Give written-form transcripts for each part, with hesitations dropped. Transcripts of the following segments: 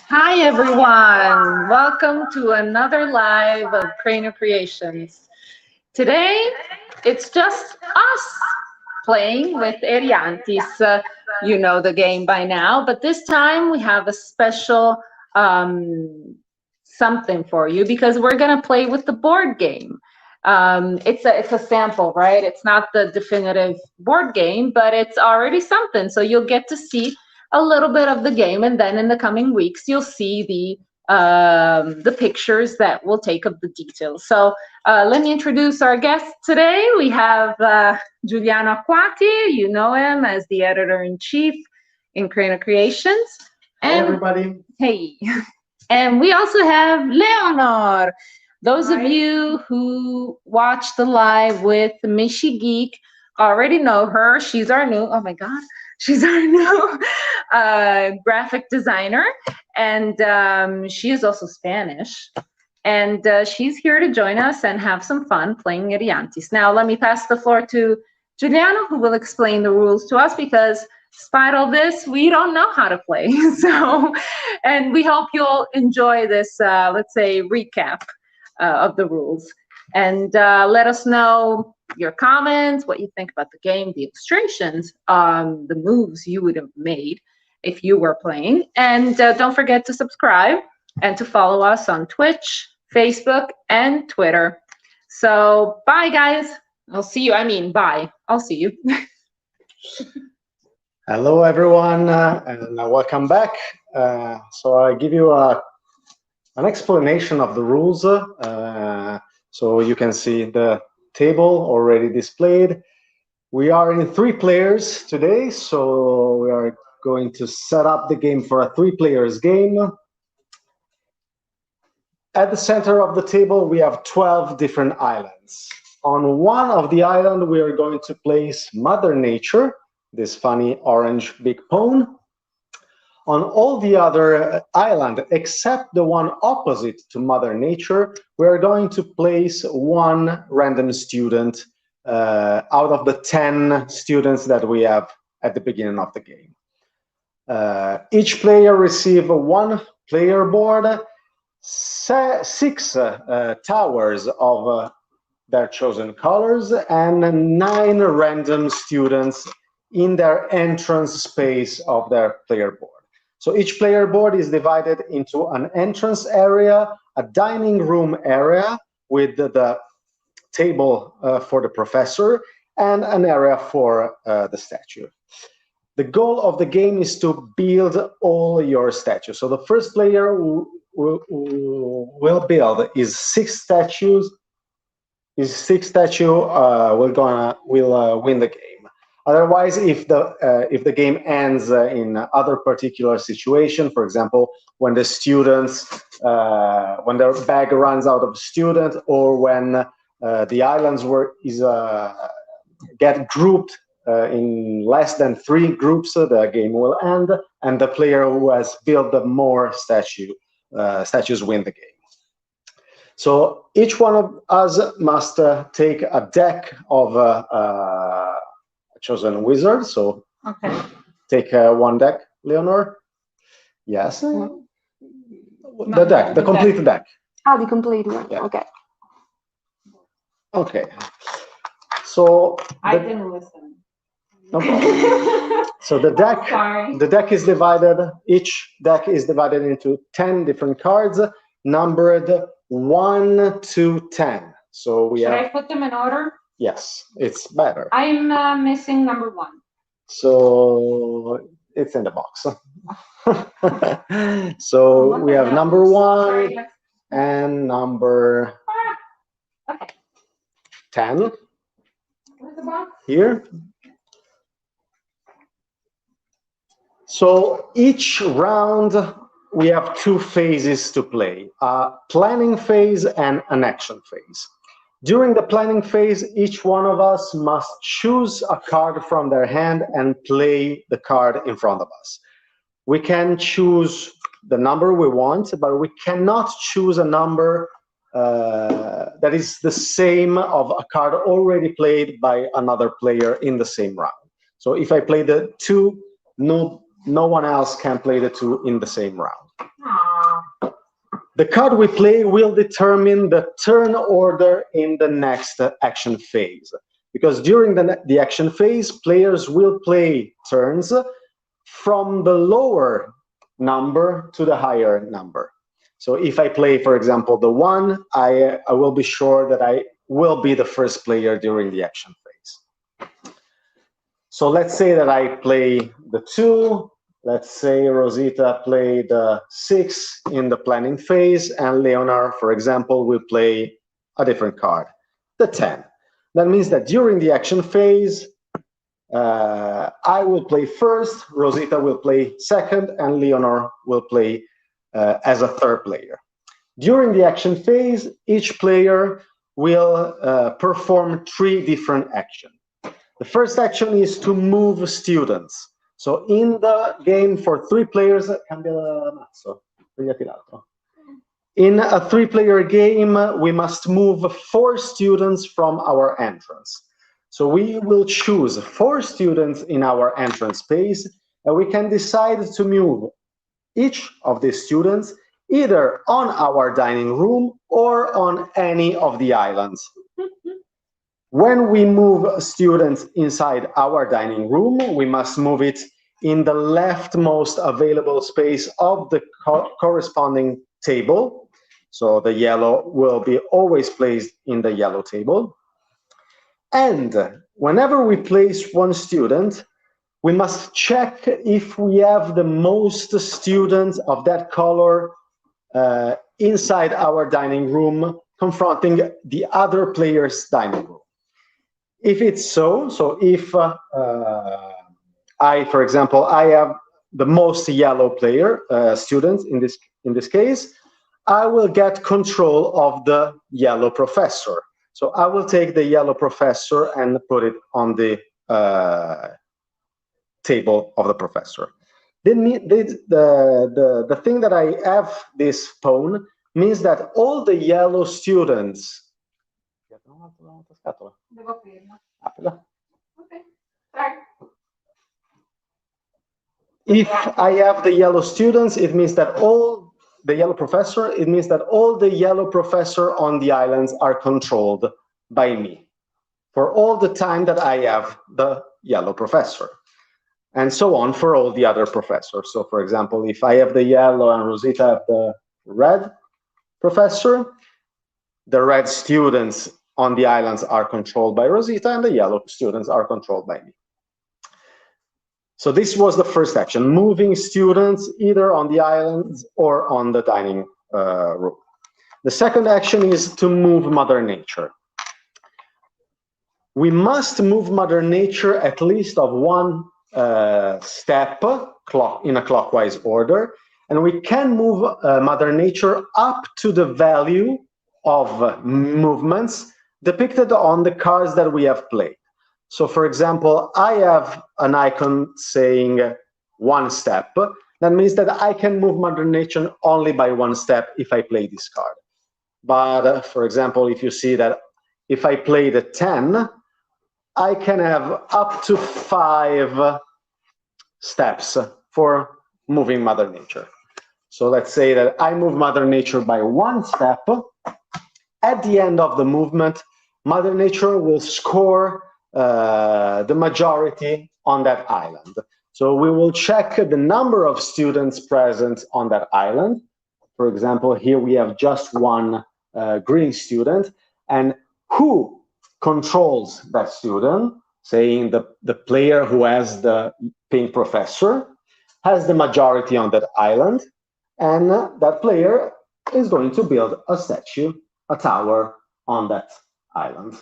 Hi everyone, welcome to another live of Cranio Creations. Today, it's just us playing with Eriantys. You know the game by now, but this time we have a special something for you because we're gonna play with the board game. It's a sample, right? It's not the definitive board game, but it's already something. So you'll get to see a little bit of the game, and then in the coming weeks you'll see the pictures that will take of the details. So let me introduce our guest today. We have Giuliano Acquati. You know him as the editor-in-chief in Cranio Creations. Hello, everybody. Hey. And we also have Leonor. Those of you who watched the live with Mishi Geek already know her. She's our new, oh my God, she's our new graphic designer. And she is also Spanish. And she's here to join us and have some fun playing Eriantys. Now, let me pass the floor to Giuliano, who will explain the rules to us because despite all this, we don't know how to play. So, and we hope you'll enjoy this, let's say, recap of the rules. And let us know your comments, what you think about the game, the illustrations, the moves you would have made if you were playing. And don't forget to subscribe and to follow us on Twitch, Facebook, and Twitter. So bye, guys. I'll see you. I mean, bye. I'll see you. Hello, everyone, and welcome back. So I give you an explanation of the rules. So you can see the table already displayed. We are in 3 players today, so we are going to set up the game for a 3 players game. At the center of the table, we have 12 different islands. On one of the islands, we are going to place Mother Nature, this funny orange big pwn. On all the other islands, except the one opposite to Mother Nature, we are going to place 1 random student out of the 10 students that we have at the beginning of the game. Each player receives 1 player board, 6 towers of their chosen colors, and 9 random students in their entrance space of their player board. So each player board is divided into an entrance area, a dining room area with the table for the professor, and an area for the statue. The goal of the game is to build all your statues. So the first player will build is 6 statues. His 6th statue will win the game. Otherwise, if the game ends in other particular situation, for example, when the students, when their bag runs out of student, or when the islands get grouped in less than 3 groups, the game will end, and the player who has built the more statues win the game. So each one of us must take a deck of chosen wizard. So Okay. take 1 deck, Leonor. Yes. The deck, the complete deck. Oh, the complete one. Yeah. Okay. Okay. So I didn't listen. no problem. So the deck, Sorry. the deck is divided. Each deck is divided into 10 different cards, numbered 1 to 10. So we Should have. I put them in order? Yes, it's better. I'm missing number 1. So it's in the box. So we have number 1 and number 10 Where's the box? here. So each round we have 2 phases to play, a planning phase and an action phase. During the planning phase, each one of us must choose a card from their hand and play the card in front of us. We can choose the number we want, but we cannot choose a number that is the same of a card already played by another player in the same round. So if I play the 2, no one else can play the 2 in the same round. Aww. The card we play will determine the turn order in the next action phase. Because during the action phase, players will play turns from the lower number to the higher number. So if I play, for example, the 1, I will be sure that I will be the first player during the action phase. So let's say that I play the 2. Let's say Rosita played the 6 in the planning phase, and Leonard, for example, will play a different card, the 10. That means that during the action phase, I will play first, Rosita will play second, and Leonard will play as a third player. During the action phase, each player will perform 3 different actions. The first action is to move students. So in the game for 3 players, in a 3-player game, we must move 4 students from our entrance. So we will choose 4 students in our entrance space, and we can decide to move each of these students either on our dining room or on any of the islands. When we move students inside our dining room, we must move it in the leftmost available space of the corresponding table. So the yellow will be always placed in the yellow table. And whenever we place one student, we must check if we have the most students of that color inside our dining room, confronting the other player's dining room. If it's so if for example, I have the most yellow player students in this case, I will get control of the yellow professor. So I will take the yellow professor and put it on the table of the professor. The thing that I have this pawn means that all the yellow students. If I have the yellow students, it means that all the yellow professor, it means that all the yellow professor on the islands are controlled by me for all the time that I have the yellow professor. And so on for all the other professors. So for example, if I have the yellow and Rosita have the red professor, the red students on the islands are controlled by Rosita and the yellow students are controlled by me. So this was the first action, moving students either on the islands or on the dining room. The second action is to move Mother Nature. We must move Mother Nature at least of 1 step in a clockwise order, and we can move Mother Nature up to the value of movements depicted on the cards that we have played. So for example, I have an icon saying 1 step. That means that I can move Mother Nature only by 1 step if I play this card. But for example, if you see that if I play the 10, I can have up to 5 steps for moving Mother Nature. So let's say that I move Mother Nature by 1 step. At the end of the movement, Mother Nature will score the majority on that island. So we will check the number of students present on that island. For example, here we have just 1 green student, and who controls that student, saying the player who has the pink professor, has the majority on that island, and that player is going to build a statue, a tower on that island.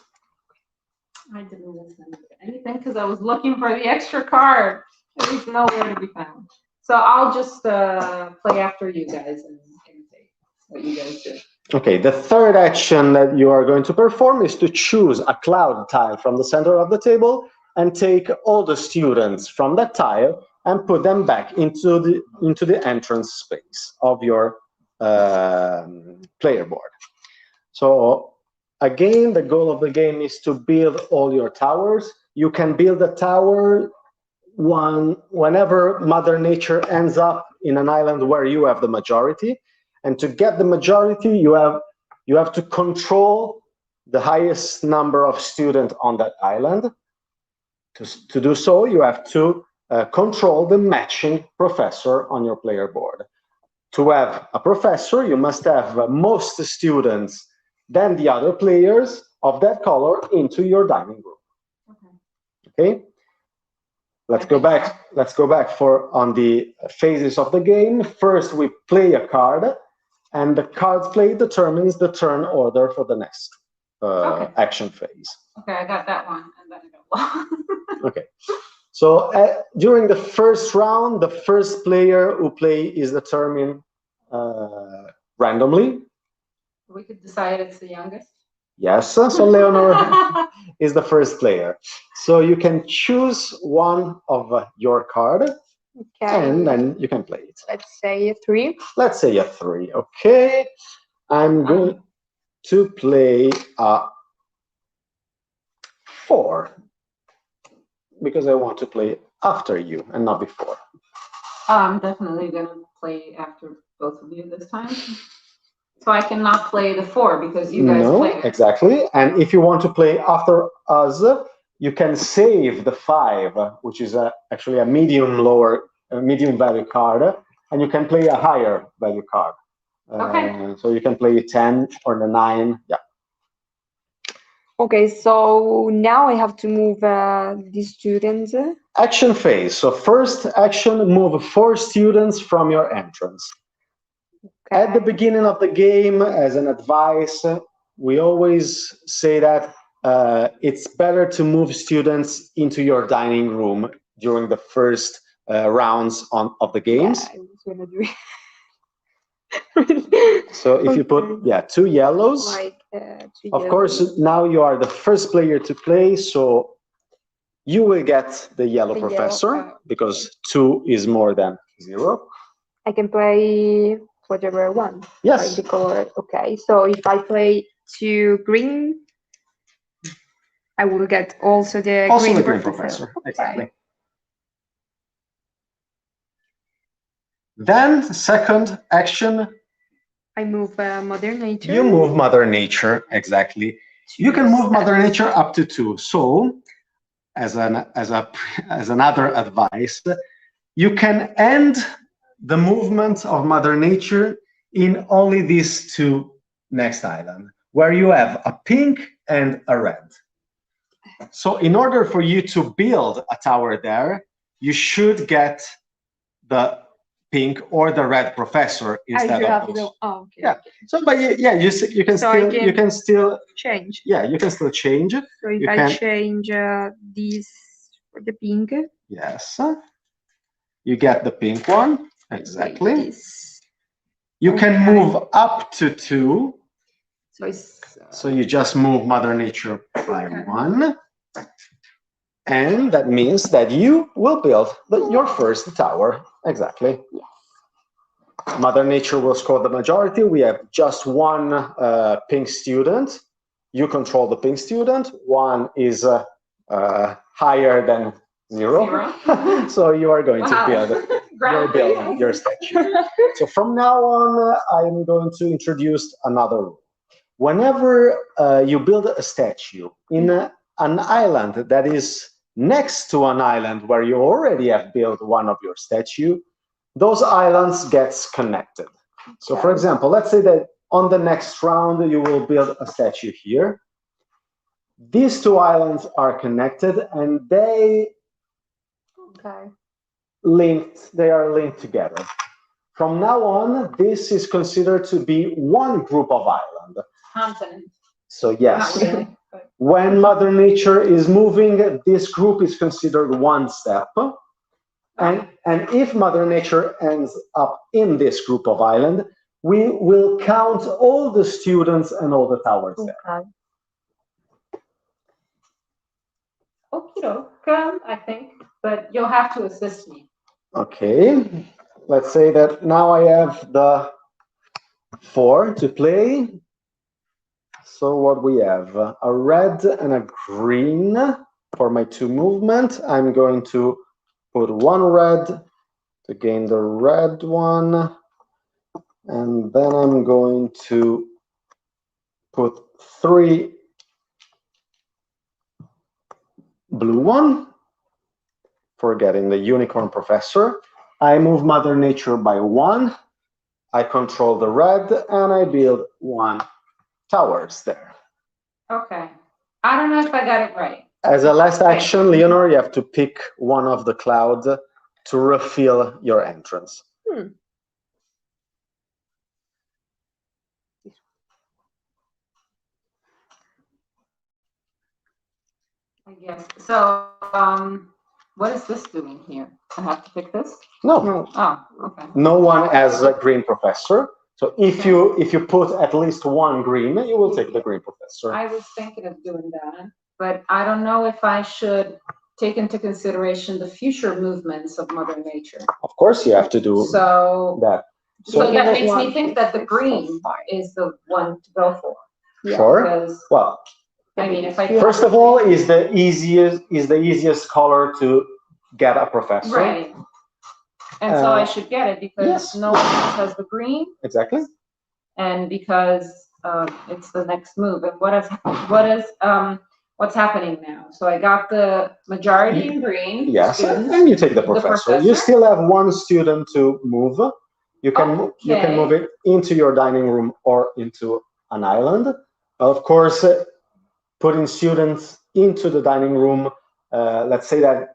I didn't listen to anything because I was looking for the extra card. It was nowhere to be found. So I'll just play after you guys and say what you guys do. Okay, the third action that you are going to perform is to choose a cloud tile from the center of the table and take all the students from that tile and put them back into the entrance space of your player board. So again, the goal of the game is to build all your towers. You can build a tower whenever Mother Nature ends up in an island where you have the majority. And to get the majority, you have to control the highest number of students on that island. To do so, you have to control the matching professor on your player board. To have a professor, you must have most students than the other players of that color into your dining room. Okay? Let's go back on the phases of the game. First, we play a card, and the cards played determines the turn order for the next action phase. Okay, I got that one, and then I got Okay. So during the first round, the first player who play is determined randomly. We could decide it's the youngest. Yes, so Leonor is the first player. So you can choose one of your card, and then you can play it. Let's say a 3. Let's say a 3. Okay, I'm going to play a 4 because I want to play after you and not before. I'm definitely going to play after both of you this time. So I cannot play the 4 because you guys play it. Exactly. And if you want to play after us, you can save the 5, which is actually a medium value card, and you can play a higher value card. Okay. So you can play 10 or the 9. Yeah. Okay, so now I have to move these students. Action phase. So first action, move 4 students from your entrance. Okay. At the beginning of the game, as an advice, we always say that it's better to move students into your dining room during the first rounds of the games. Yeah, I was gonna do it. So if you put 2 yellows, Like, of course, now you are the first player to play, so you will get the yellow professor because 2 is more than 0. I can play whatever I want. Yes. Like the color. Okay, so if I play 2 green, I will get also the green professor. Okay. Exactly. Then, second action, I move Mother Nature. you move Mother Nature, exactly. You can move Mother Nature up to 2. So, as another advice, you can end the movement of Mother Nature in only these 2 next island, where you have a pink and a red. So in order for you to build a tower there, you should get the pink or the red professor instead of those. Oh, okay. Yeah. So, but you can So still you can still change. Yeah, you can still change. So if I change this for the pink. Yes. You get the pink one. Exactly. Like this. You can move up to 2. So it's so you just move Mother Nature by 1. And that means that you will build your first tower. Exactly. Mother Nature will score the majority. We have just 1 pink student. You control the pink student. 1 is higher than 0. So you are going to build your statue. So from now on, I'm going to introduce another rule. Whenever you build a statue in an island that is next to an island where you already have built one of your statue, those islands gets connected. So for example, let's say that on the next round you will build a statue here. These 2 islands are connected and they are linked together. From now on, this is considered to be one group of island. Continent. So yes. Not really. When Mother Nature is moving, this group is considered one step. And if Mother Nature ends up in this group of island, we will count all the students and all the towers there. Okay, I think, but you'll have to assist me. Okay, let's say that now I have the 4 to play. So what we have, a red and a green for my 2 movement. I'm going to put 1 red to gain the red one. And then I'm going to put 3 blue one for getting the unicorn professor. I move Mother Nature by 1. I control the red and I build 1 towers there. Okay. I don't know if I got it right. As a last action, Leonor, you have to pick one of the clouds to refill your entrance. I guess. So, what is this doing here? I have to pick this? No. Oh, okay. No one has a green professor. So if you put at least 1 green, you will take the green professor. I was thinking of doing that, but I don't know if I should take into consideration the future movements of Mother Nature. Of course, you have to do that. So that makes me think that the green is the one to go for. Sure. Because, well, I mean, if I first of all, is the easiest color to get a professor. Right. And so I should get it because no one else has the green. Exactly. And because it's the next move. And what's happening now? So I got the majority in green. Yes, students, and you take the professor. You still have 1 student to move. You can you can move it into your dining room or into an island. Of course, putting students into the dining room, let's say that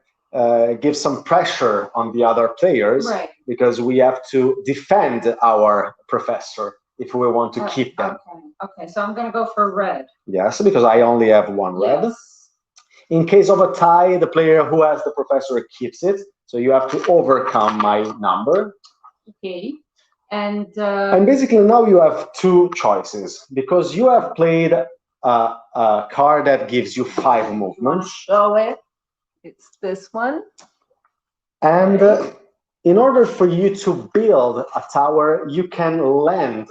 gives some pressure on the other players, right, because we have to defend our professor if we want to keep them. Okay, so I'm going to go for red. Yes, because I only have 1 red. Yes. In case of a tie, the player who has the professor keeps it. So you have to overcome my number. Okay. And basically now you have 2 choices, because you have played a card that gives you 5 movements. Show it. It's this one. And in order for you to build a tower, you can land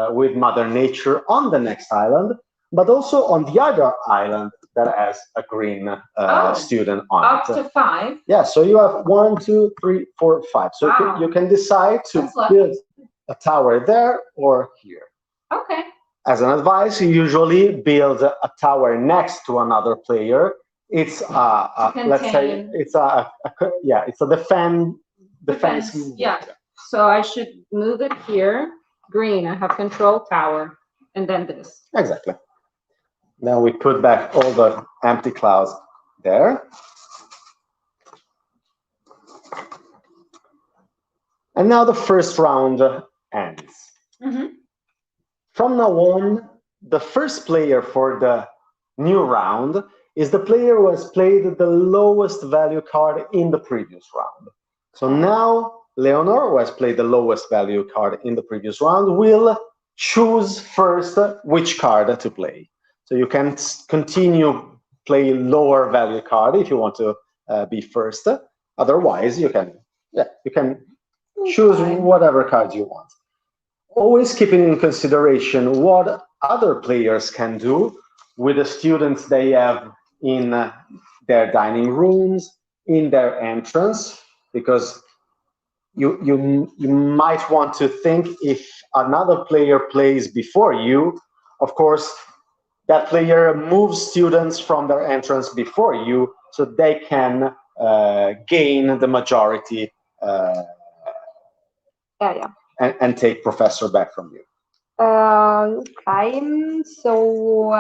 with Mother Nature on the next island, but also on the other island that has a green student on it. Up to 5. Yeah, so you have 1, 2, 3, 4, 5. So you can decide to build a tower there or here. Okay. As an advice, you usually build a tower next to another player. It's let's say it's a defense move. Yeah. So I should move it here. Green, I have control tower, and then this. Exactly. Now we put back all the empty clouds there. And now the first round ends. Mm-hmm. From now on, the first player for the new round is the player who has played the lowest value card in the previous round. So now Leonor, who has played the lowest value card in the previous round, will choose first which card to play. So you can continue play lower value card if you want to be first. Otherwise, you can choose whatever card you want. Always keeping in consideration what other players can do with the students they have in their dining rooms, in their entrance, because you might want to think if another player plays before you, of course, that player moves students from their entrance before you, so they can gain the majority and take professor back from you. Okay, so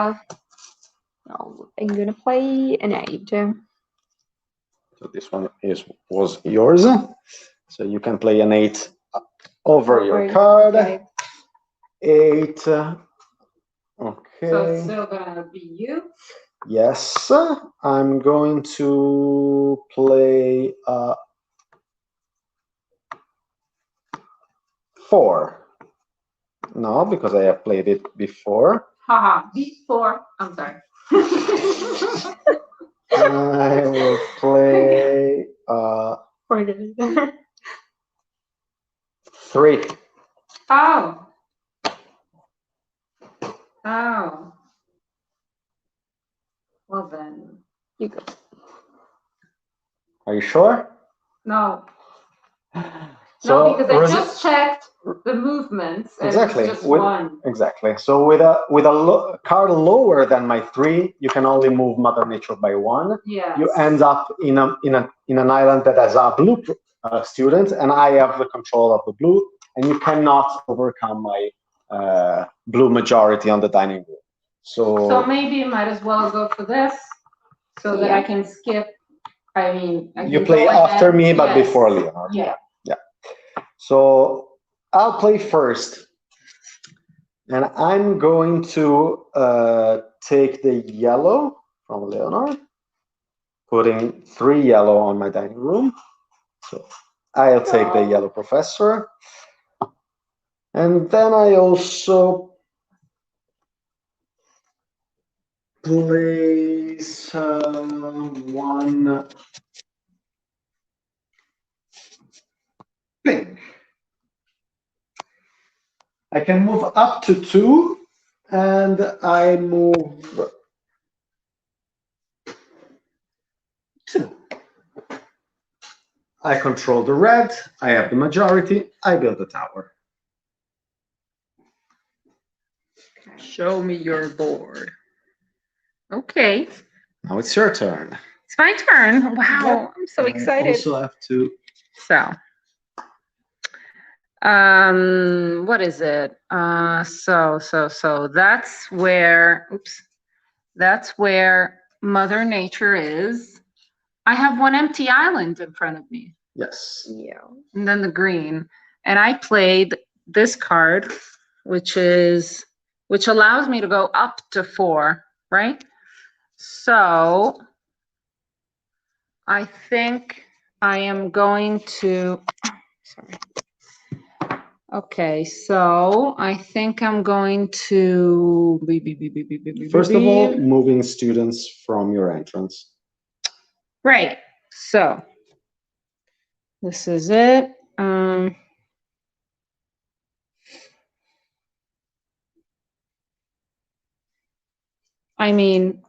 I'm gonna play an 8. So this one was yours. So you can play an 8 over your card. Okay. 8. Okay. So it's still gonna be you. Yes, I'm going to play 4. No, because I have played it before. Haha, before. I'm sorry. I will play 3. Oh. Oh. Well then, You go. Are you sure? no. No, because I just checked the movements and exactly. it's just one. Exactly. So with a card lower than my 3, you can only move Mother Nature by 1. Yeah. You end up in an island that has a blue student, and I have the control of the blue, and you cannot overcome my blue majority on the dining room. So maybe you might as well go for this, so that I can skip. I mean, you play after me, but before Leonard. Yeah. Yeah. So I'll play first, and I'm going to take the yellow from Leonard, putting 3 yellow on my dining room. So I'll take the yellow professor, and then I also place 1 pink. I can move up to 2, and I move 2. I control the red, I have the majority, I build the tower. Show me your board. Okay. Now it's your turn. It's my turn. Wow, Yep. I'm so excited. I also have to. So, what is it? So that's where, oops, that's where Mother Nature is. I have 1 empty island in front of me. Yes. Yeah. And then the green. And I played this card, which allows me to go up to 4, right? So I think I am going to, sorry. Okay, so I think I'm going to, First of all, moving students from your entrance. right. So this is it. I mean,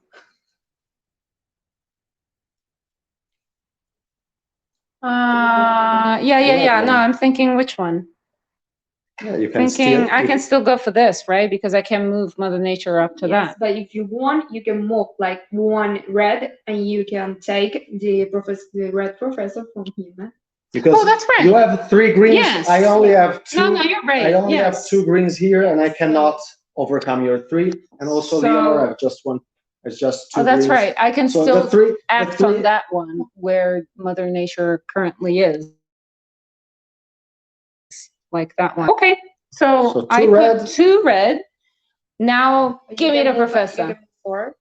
yeah. No, I'm thinking which one? Yeah, you can I can still go for this, right? Because I can move Mother Nature up to that. But if you want, you can move like 1 red, and you can take the red professor from him. Because that's right. You have 3 greens. Yes. I only have 2. No, you're right. I only have 2 greens here, and I cannot overcome your 3. And also, Leonard, I have just 1. It's just 2 Oh, that's greens. right. I can So still act on that one where Mother Nature currently is. Like that one. Okay. So I put 2 red. Now give me the professor. 4.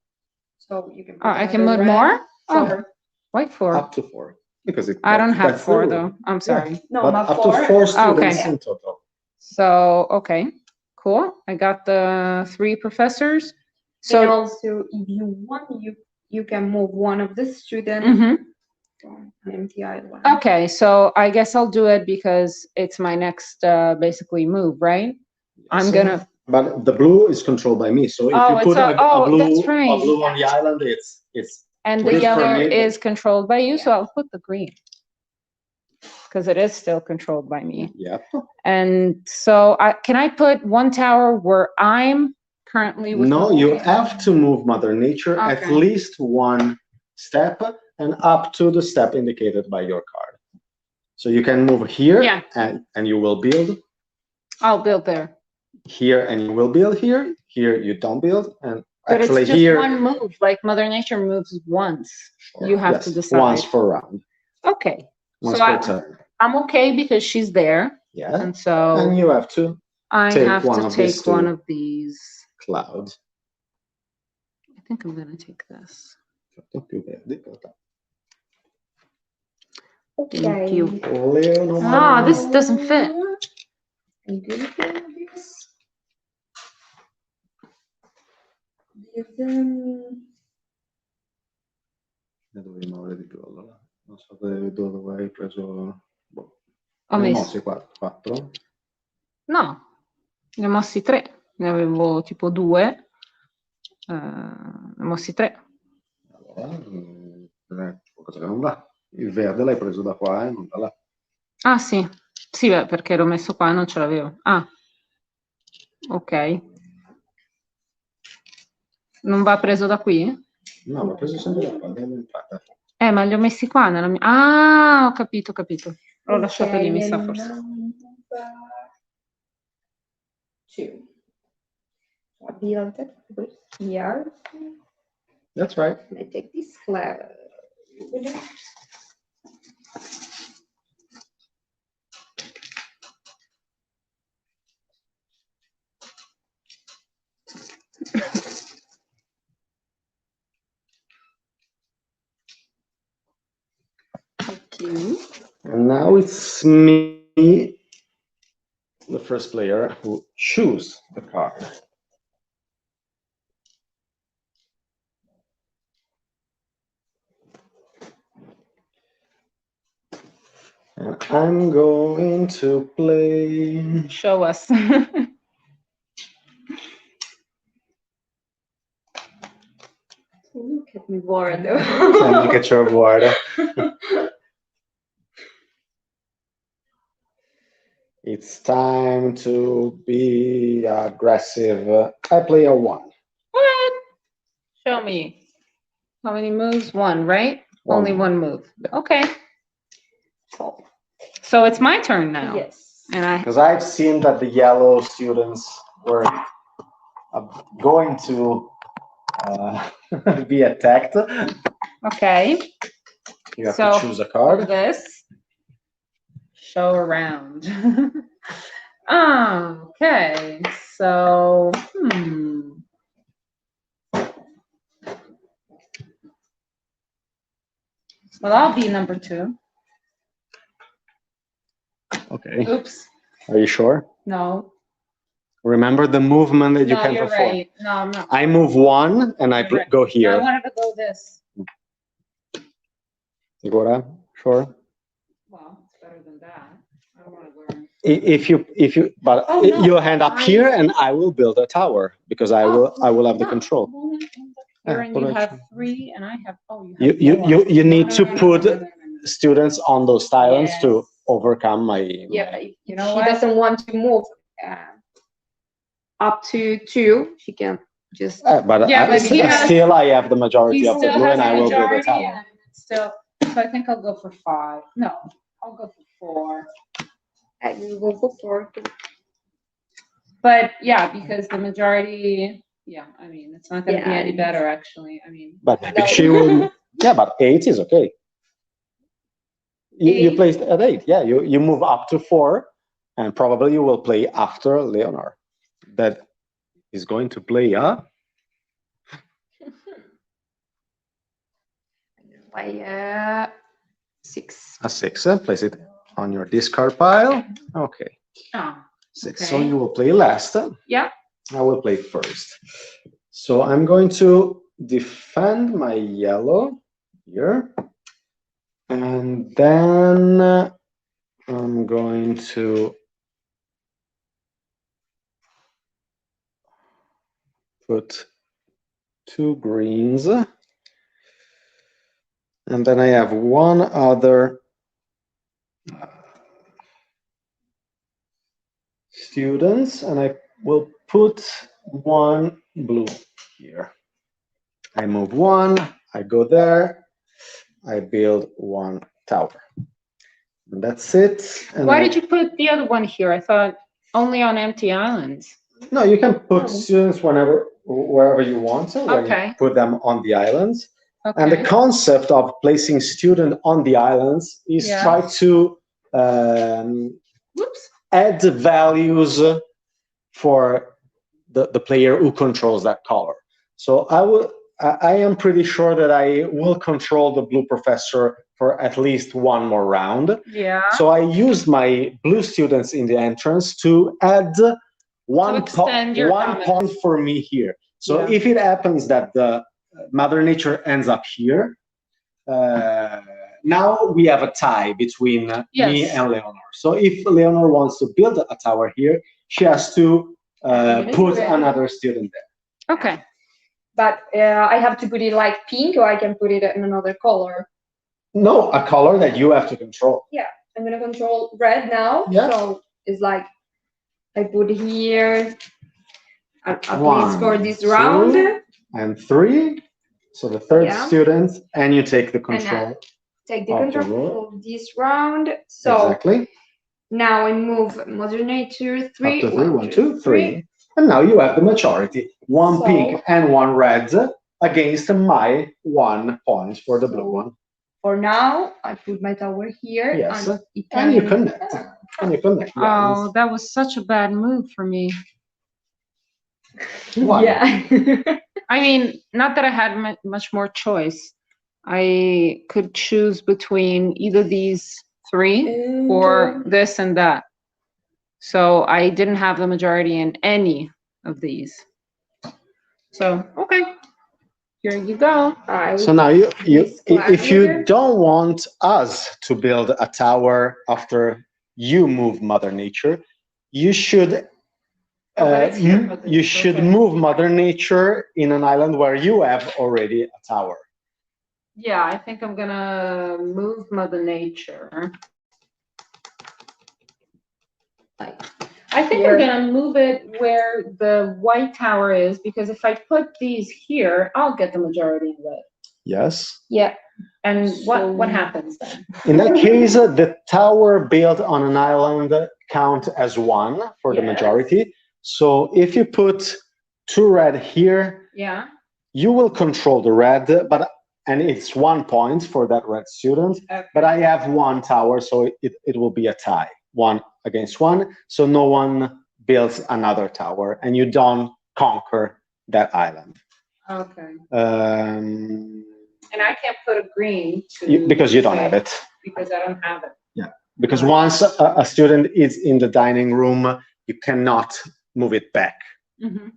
So you can. Oh, I can move more? 4. Why 4? Up to 4. Because I don't have 4 though. I'm sorry. Yeah. No, but but up 4. to 4 students Okay. in total. So, okay. Cool. I got the 3 professors. So So also, if you want, you can move one of the students from an empty island. okay, so I guess I'll do it because it's my next basically move, right? I'm gonna. But the blue is controlled by me. So if you put a blue, that's right. a blue on the island, it's. And the yellow is controlled by you, so I'll put the green because it is still controlled by me. Yeah. And so can I put 1 tower where I'm currently with? No, you have to move Mother Nature at least 1 step and up to the step indicated by your card. So you can move here, and you will build. I'll build there. Here, and you will build here. Here you don't build, and but actually it's just here 1 move. Like Mother Nature moves once. Sure. You have to decide. Once per round. Okay. Once per turn. I'm okay because she's there. Yeah. And so. And you have to. I have to take one of these clouds. I think I'm gonna take this. Okay. Thank you. Ah, this doesn't fit. Dovevi muovere di più allora. Non so dove hai preso. Ho ne messo mossi 4? No, ne ho mossi 3. Ne avevo tipo 2. Ne ho mossi 3. Allora, qualcosa che non va. Il verde l'hai preso da qua e non da là. Ah, sì. Sì, beh, perché l'ho messo qua e non ce l'avevo. Ah, ok. Non va preso da qui? No, l'ho preso sempre da qua, abbiamo entrata. Ma li ho messi qua nella mia... Ah, ho capito, ho capito. L'ho lasciato lì, mi sa, forse. Two. Build it here. That's right. And I take this clever. Okay. And now it's me, the first player, who choose the card. And I'm going to play. Show us. Look at me bored. And look at your board. It's time to be aggressive. I play a 1. What? Show me. How many moves? One, right? One. Only one move. Okay. So it's my turn now. Yes. And Because I've seen that the yellow students were going to be attacked. okay. You have So, to choose a card. This. Show around. Okay. So, Well, I'll be number 2. Okay. Oops. Are you sure? No. Remember the movement that you No, can you're perform. right. No, I'm not. I move 1 and I You're right. go I here. wanted to go this. Gora, sure. Well, it's better than that. I don't want to learn. If you, but Oh, no. you hand up here and I will build a tower because I will have the control. Here, Yeah, and you put it- have 3, and I have. Oh, you have You 4. need No, to no, no, put no, no, no, no. students on those islands Yes. to overcome my. Yeah, if You know she what? doesn't want to move up to 2, she can just. But Yeah, but he has- still I have the He majority of the still blue has and a I will build a majority, tower. and it's still. So I think I'll go for 5. No, I'll go for 4. I will go for 4. But yeah, because the majority. Yeah, I mean, it's not going to be Yeah, any better, actually. I mean. But if she will, yeah, but 8 is okay. You placed at 8. Yeah, you move up to 4, and probably you will play after Leonor. That is going to play By 6. a 6. Place it on your discard pile. Okay. Oh, 6. okay. So you will play last. yeah. I will play first. So I'm going to defend my yellow here. And then I'm going to put 2 greens. And then I have 1 other students, and I will put 1 blue here. I move 1, I go there, I build 1 tower. And that's it. And Why did you put the other one here? I thought only on empty islands. No, you can put students wherever you want to, when Okay. you put them on the islands. Okay. And the concept of placing student on the islands is Yeah. try to Whoops. add values for the player who controls that color. So I am pretty sure that I will control the blue professor for at least 1 more round. Yeah. So I used my blue students in the entrance to add one point for me here. So Yeah. if it happens that the Mother Nature ends up here, now we have a tie between me and Leonor. So if Leonor wants to build a tower here, she has to put another student there. Okay. But I have to put it like pink, or I can put it in another color. No, a color that you have to control. Yeah. I'm gonna control red now. Yeah. So it's like I put here at One, least for this 2, round. and 3. So the third Yeah. student, and you take the And control. take the Of the control of this round. So Exactly. now I move Mother Nature 3. Up to 3. 1, 2, 3. And now you have the majority. One So- pink and one red against my 1 point for the blue one. For now, I put my tower here. Yes. And, it And you can- connect. And you connect. the Oh, islands. that was such a bad move for me. Why? Yeah. I mean, not that I had much more choice. I could choose between either these 3 or this and that. So I didn't have the majority in any of these. So, okay, here you go. So now you This if you gladiator. don't want us to build a tower after you move Mother Nature, you should but it's here, Mother you Nature, should okay. move Mother Nature in an island where you have already a tower. Yeah, I think I'm gonna move Mother Nature. I think Here. I'm gonna move it where the white tower is, because if I put these here, I'll get the majority of it. Yes. Yeah. And So- what happens then? In that case, the tower built on an island count as 1 for the Yes. majority. So if you put 2 red here, Yeah. you will control the red, and it's 1 point for that red student. Okay. But I have 1 tower, so it will be a tie, 1 against 1. So no one builds another tower, and you don't conquer that island. Okay. Um, And I can't put a green to because you don't say- have it. Because I don't have it. Because once a student is in the dining room, you cannot move it back. Mhm.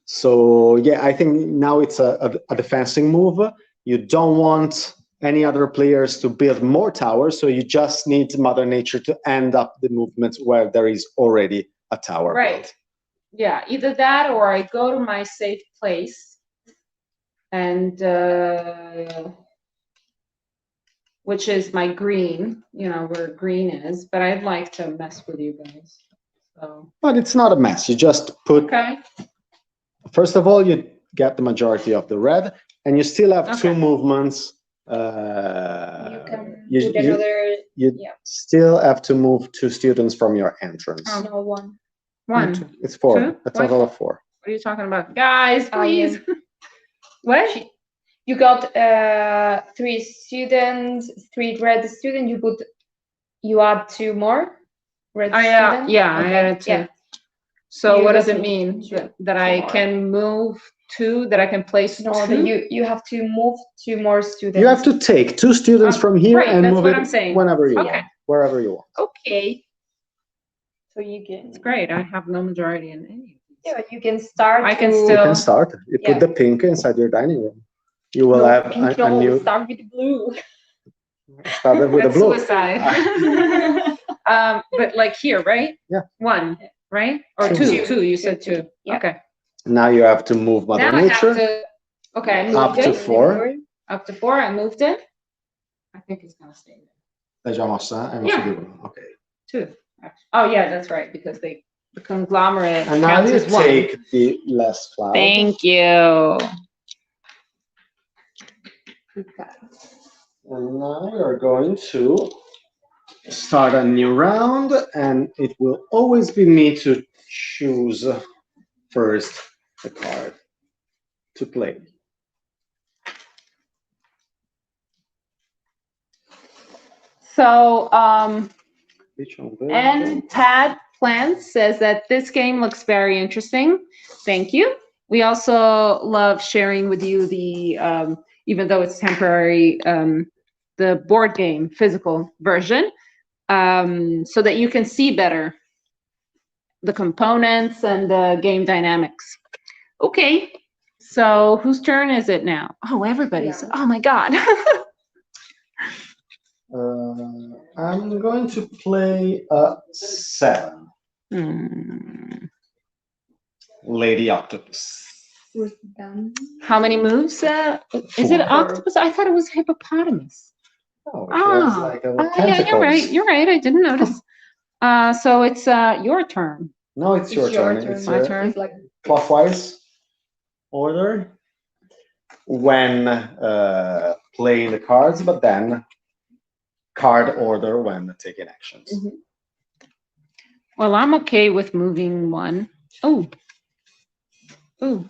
So yeah, I think now it's a defending move. You don't want any other players to build more towers, so you just need Mother Nature to end up the movement where there is already a tower Right. built. Yeah, either that or I go to my safe place and which is my green, where green is, but I'd like to mess with you guys. So But it's not a mess. You just put, okay. first of all, you get the majority of the red, and you still have 2 Okay. movements. You can you- put you- another. You Yeah. still have to move 2 students from your entrance. Oh. No, 1. One. It's 4, 2? a total of 4. What are you talking about? Guys, please. What? You got 3 students, 3 red students. You add 2 more red Oh, yeah, students. yeah, I Okay, added 2. yeah. So You what does got it mean? two That I more. can move 2, that I can place No, 2? that you have to move 2 more students. You have to take 2 students from here right, and that's move what it I'm saying. whenever you Okay. want, wherever you want. Okay. So you can. It's great. I have no majority in any of these. Yeah, you can start. I can to- You still- can start. You Yeah. put the pink inside your dining room. You will No, have pink, a no, new. start with blue. Started with the That's blue. suicide. But like here, right? Yeah. 1, right? Or 2? 2. 2. You said 2. Yeah. Okay. Now you have to move Mother Now I Nature. have to. Okay, I Up moved to it. 4. Up to 4. I moved it. I think it's gonna stay there. L'hai già mossa? Yeah. Okay. 2. Oh yeah, that's right, because the conglomerate And now counts you as 1. take the last cloud. Thank you. And now you're going to start a new round, and it will always be me to choose first the card to play. So, Which one? and Tad Plant says that this game looks very interesting. Thank you. We also love sharing with you the, even though it's temporary, the board game physical version, so that you can see better the components and the game dynamics. Okay, so whose turn is it now? Oh, everybody's. Yeah. Oh my God. I'm going to play a 7. Hmm. Lady Octopus. Who's done? How many moves? Is it 4. octopus? I thought it was hippopotamus. Oh, she has like a little yeah, you're tentacles. right. You're right. I didn't notice. So it's your turn. No, it's your turn. It's My turn. It's like clockwise order when playing the cards, but then card order when taking actions. Mhm. Well, I'm okay with moving one. Oh. Ooh.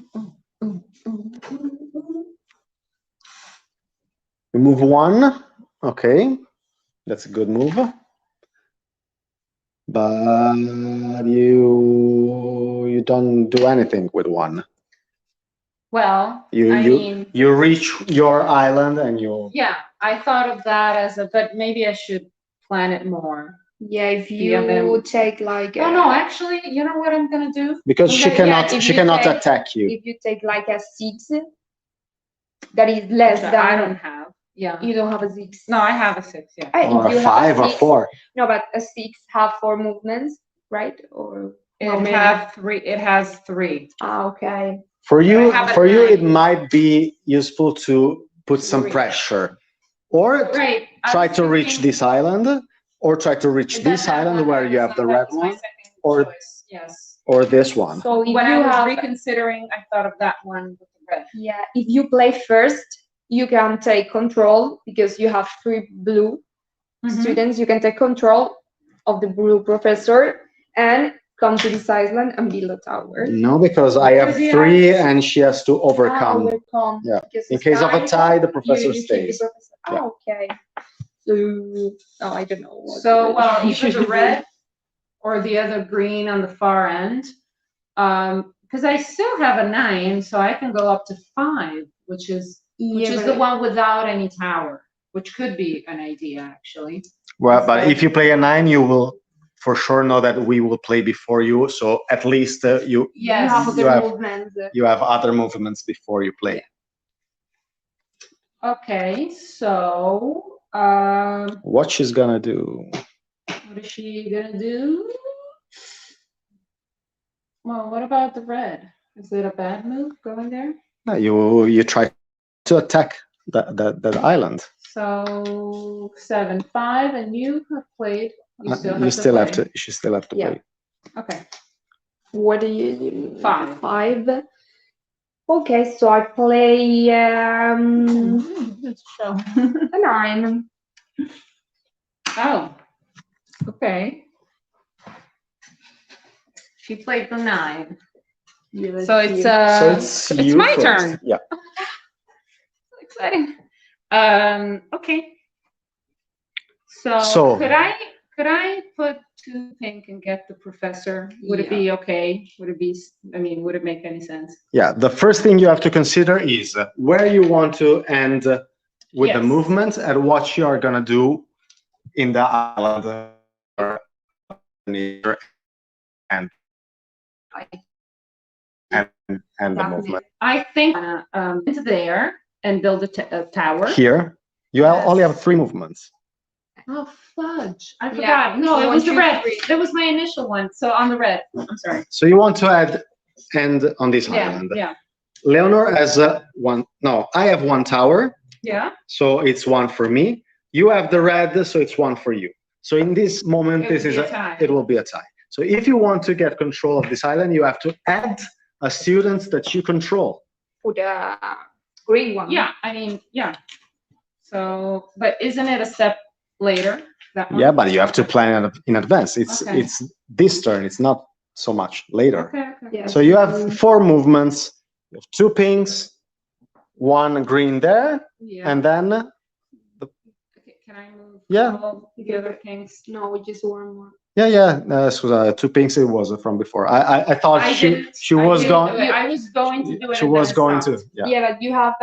You move one. Okay, that's a good move. But you don't do anything with one. Well, you reach your island and you. Yeah, I thought of that as but maybe I should plan it more. Yeah, if you take like Oh no, actually, you know what I'm gonna do? Because she cannot attack you. if you take like a 6, that is less than I don't have. Yeah. You don't have a 6. No, I have a 6. Yeah. Or If you a 5 or 4. No, but a 6 have 4 movements, right? Or It has 3. Okay. For you, it might be useful to put some pressure, or try to reach this island, or try to reach this island where you have the red one, or this one. So if when you I was have, reconsidering, I thought of that one with the red. Yeah, if you play first, you can take control because you have 3 blue students. You can take control of the blue professor and come to this island and build a tower. No, because I have 3 and she has to overcome. Yeah. In case of a tie, the professor stays. Yeah. Okay. So, I don't know. So, well, either the red or the other green on the far end. Because I still have a 9, so I can go up to 5, which is the one without any tower, which could be an idea actually. Well, but if you play a 9, you will for sure know that we will play before you. So at least you have other movements before you play. Okay, so what she's gonna do? What is she gonna do? Well, what about the red? Is it a bad move going there? No, you try to attack that island. So 7, 5, and you have played. You still have to play. Okay. What do you do? 5. 5. Okay, so I play a 9. Oh. Okay. She played the 9. Yeah, so it's my first. turn. Yeah. So exciting. Okay. So could I put 2 pink and get the professor? Would it be okay? Would it make any sense? Yeah, the first thing you have to consider is where you want to end with the movement and what you are gonna do in the island and the movement. I think into there and build a tower. Here, you only have 3 movements. Oh, fudge. I forgot. No, it was the red. That was my initial one. So on the red. I'm sorry. So you want to end on this island. Yeah. Leonor has 1. No, I have 1 tower. Yeah. So it's 1 for me. You have the red, so it's 1 for you. So in this moment, it will be a tie. So if you want to get control of this island, you have to add a student that you control. For the green one. Yeah, yeah. So, but isn't it a step later? That one? Yeah, but you have to plan in advance. It's this turn. It's not so much later. Okay. Yeah. So you have 4 movements. You have 2 pinks, 1 green there, and then. Okay, can I move? Yeah. All the other pinks? No, just 1 more. Yeah. So 2 pinks. It was from before. I thought she was going. I was going to do it. She was going to. Yeah. Yeah, but you have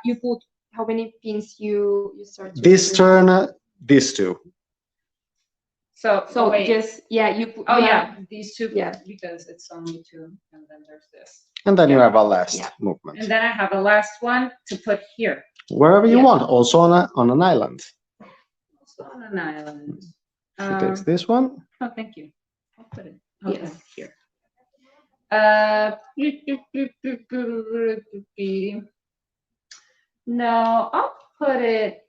you put how many pins you start. This turn, these 2. So just you put. Oh yeah, these 2. Yeah, because it's only 2, and then there's this. And then you have a last movement. And then I have a last one to put here. Wherever you want, also on an island. Also on an island. She takes this one. Oh, thank you. I'll put it here. No, I'll put it.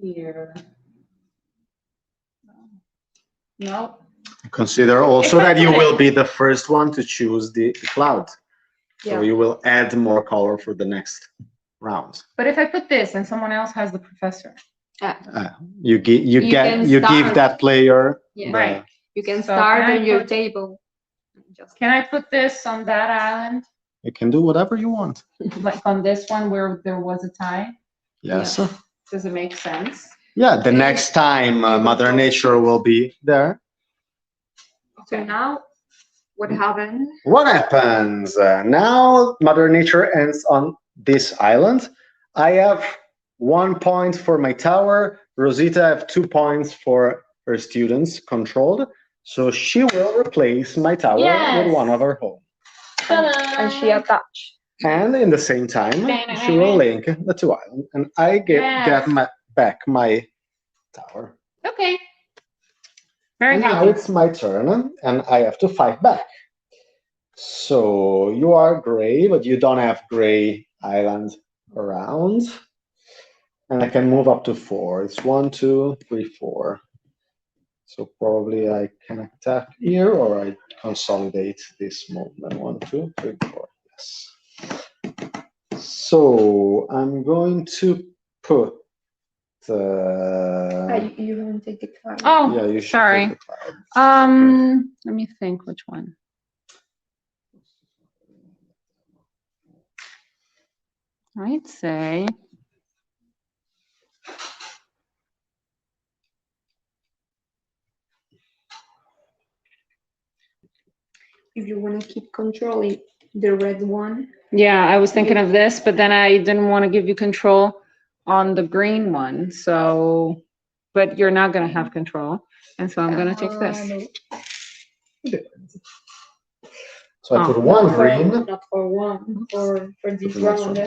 here. No. Consider also that you will be the first one to choose the cloud. So Yeah. you will add more color for the next round. But if I put this and someone else has the professor. You give start. that player Yeah. the, Right. You can So start can I on your put- table. Just Can I put this on that island? you can do whatever you want. Like on this one where there was a tie? Yes. Yeah. Does it make sense? Yeah, the next time Mother Nature will be there. So now, what happened? What happens? Now Mother Nature ends on this island. I have 1 point for my tower. Rosita have 2 points for her students controlled. So she will replace my tower with one of her home. And she attached. And in the same time, she will link the 2 islands. And I get back my tower. Okay. Very And good. now it's my turn, and I have to fight back. So you are gray, but you don't have gray island around. And I can move up to 4. It's 1, 2, 3, 4. So probably I can attack here, or I consolidate this movement. 1, 2, 3, 4. Yes. So I'm going to put. You haven't taken the card. Oh, Yeah, you should sorry. take the card. Let me think which one. I'd say. If you want to keep controlling the red one. Yeah, I was thinking of this, but then I didn't want to give you control on the green one. So, but you're not going to have control. And so I'm going to take this. No. So I put 1 green. Not for one, for this For the next round.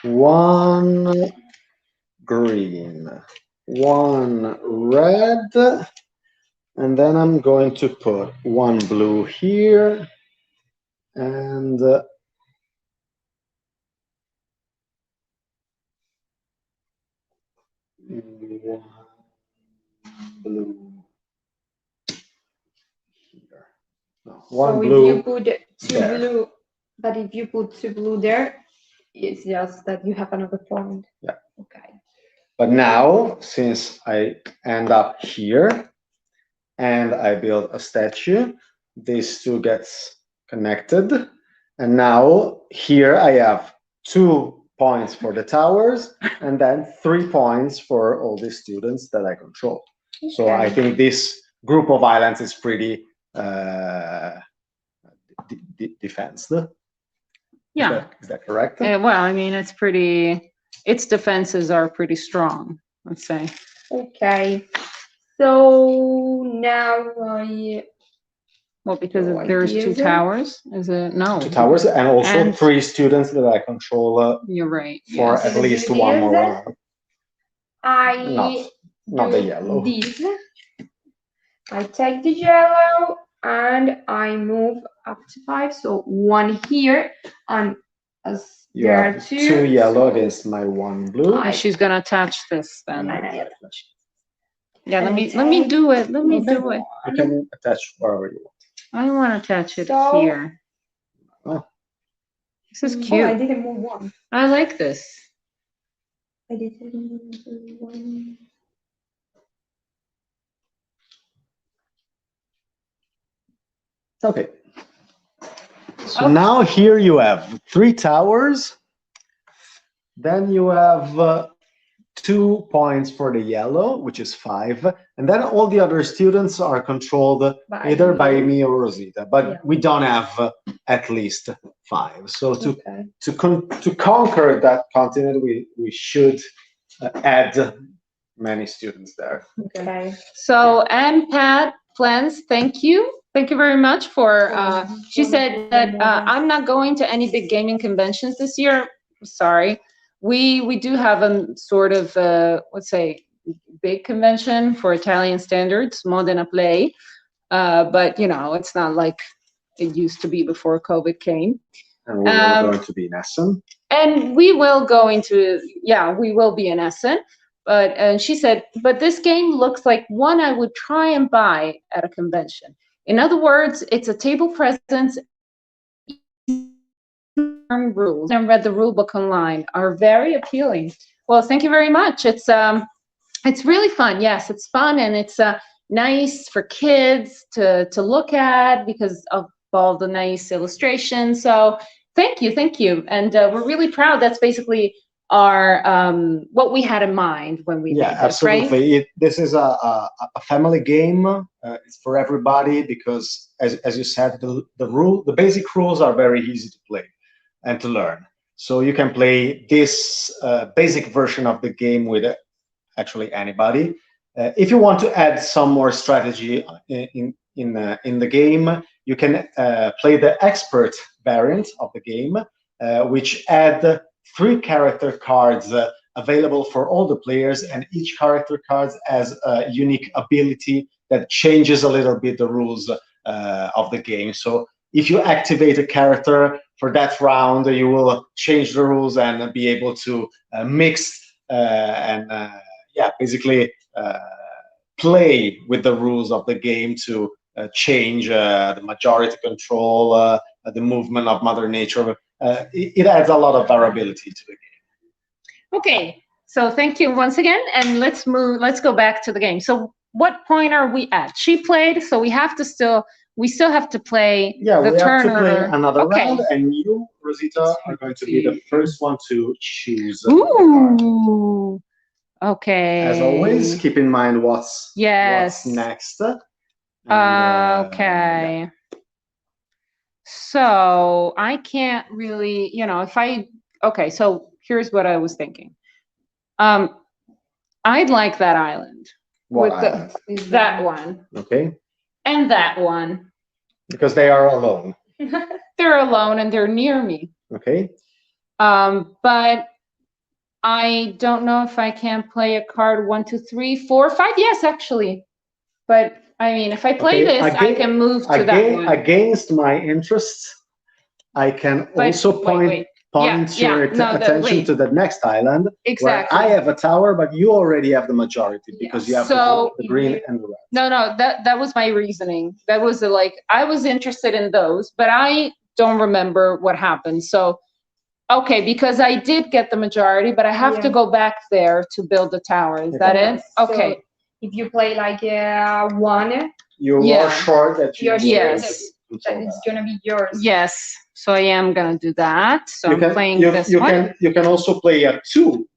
one, yeah. 1 green, 1 red, and then I'm going to put 1 blue here, and 1 blue here. No, 1 So blue. if you put 2 there. blue, but if you put 2 blue there, it's just that you have another point. Yeah. Okay. But now, since I end up here and I build a statue, these 2 gets connected. And now here I have 2 points for the towers and then 3 points for all the students that I control. Okay. So I think this group of islands is pretty defensed. Yeah. Is that correct? Well, I mean, it's pretty, its defenses are pretty strong, let's say. Okay. So now Well, because No there's 2 ideas. towers, is it? No. 2 towers and also And- 3 students that I control You're right. for yes. at So least the 1 more ideas, round. I Not the do yellow. this. I take the yellow and I move up to 5. So 1 here, and as You there are have 2, 2 yellow so against my 1 blue. I- She's gonna attach this then. I- Yeah, let and me take do it. Let me Okay. do it. You can attach wherever you want. I want to attach it So- here. Oh. This is Oh, I cute. didn't move 1. I like this. I didn't move 1. Okay. So now here you have 3 towers. Then you have 2 points for the yellow, which is 5. And then all the other students are controlled either by me or Rosita. But Yeah. we don't have at least 5. So Okay. to conquer that continent, we should add many students there. Okay. So, and Pat plans, thank you. Thank you very much for, she said that I'm not going to any big gaming conventions this year. Sorry. We do have a sort of, let's say, big convention for Italian standards, Modena Play. But, you know, it's not like it used to be before COVID came. And we are going to be in Essen. And we will go into, yeah, we will be in Essen. But she said, but this game looks like one I would try and buy at a convention. In other words, it's a table presence. Rules and read the rule book online are very appealing. Well, thank you very much. It's really fun. Yes, it's fun, and it's nice for kids to look at because of all the nice illustrations. So thank you, and we're really proud. That's basically our what we had in mind when we made this, absolutely. right? This is a family game. It's for everybody because, as you said, the basic rules are very easy to play and to learn. So you can play this basic version of the game with actually anybody. If you want to add some more strategy in the game, you can play the expert variant of the game, which add 3 character cards available for all the players, and each character card has a unique ability that changes a little bit the rules of the game. So if you activate a character for that round, you will change the rules and be able to mix and basically play with the rules of the game to change the majority control, the movement of Mother Nature. It adds a lot of variability to the game. Okay, so thank you once again, and let's go back to the game. So what point are we at? She played, so we still have to play the turn. We have to play another round, and you, Rosita, are going to be the first one to choose. Ooh, okay. As always, keep in mind what's next. And, okay. So I can't really, okay, so here's what I was thinking. I'd like that island. What island? That one. Okay. And that one. Because they are alone. They're alone and they're near me. Okay. But I don't know if I can play a card 1, 2, 3, 4, 5. Yes, actually. But I mean, if I play this, I can move to that one. Against my interests, I can also point your attention to the next island. Exactly. Where I have a tower, but you already have the majority because you have the green and the red. No, that was my reasoning. That was I was interested in those, but I don't remember what happened. So, okay, because I did get the majority, but I have to go back there to build the tower. Is that it? Okay. So if you play like 1, you're short that you it's gonna be yours. Yes. So I am gonna do that. So I'm playing this one. You can also play a 2,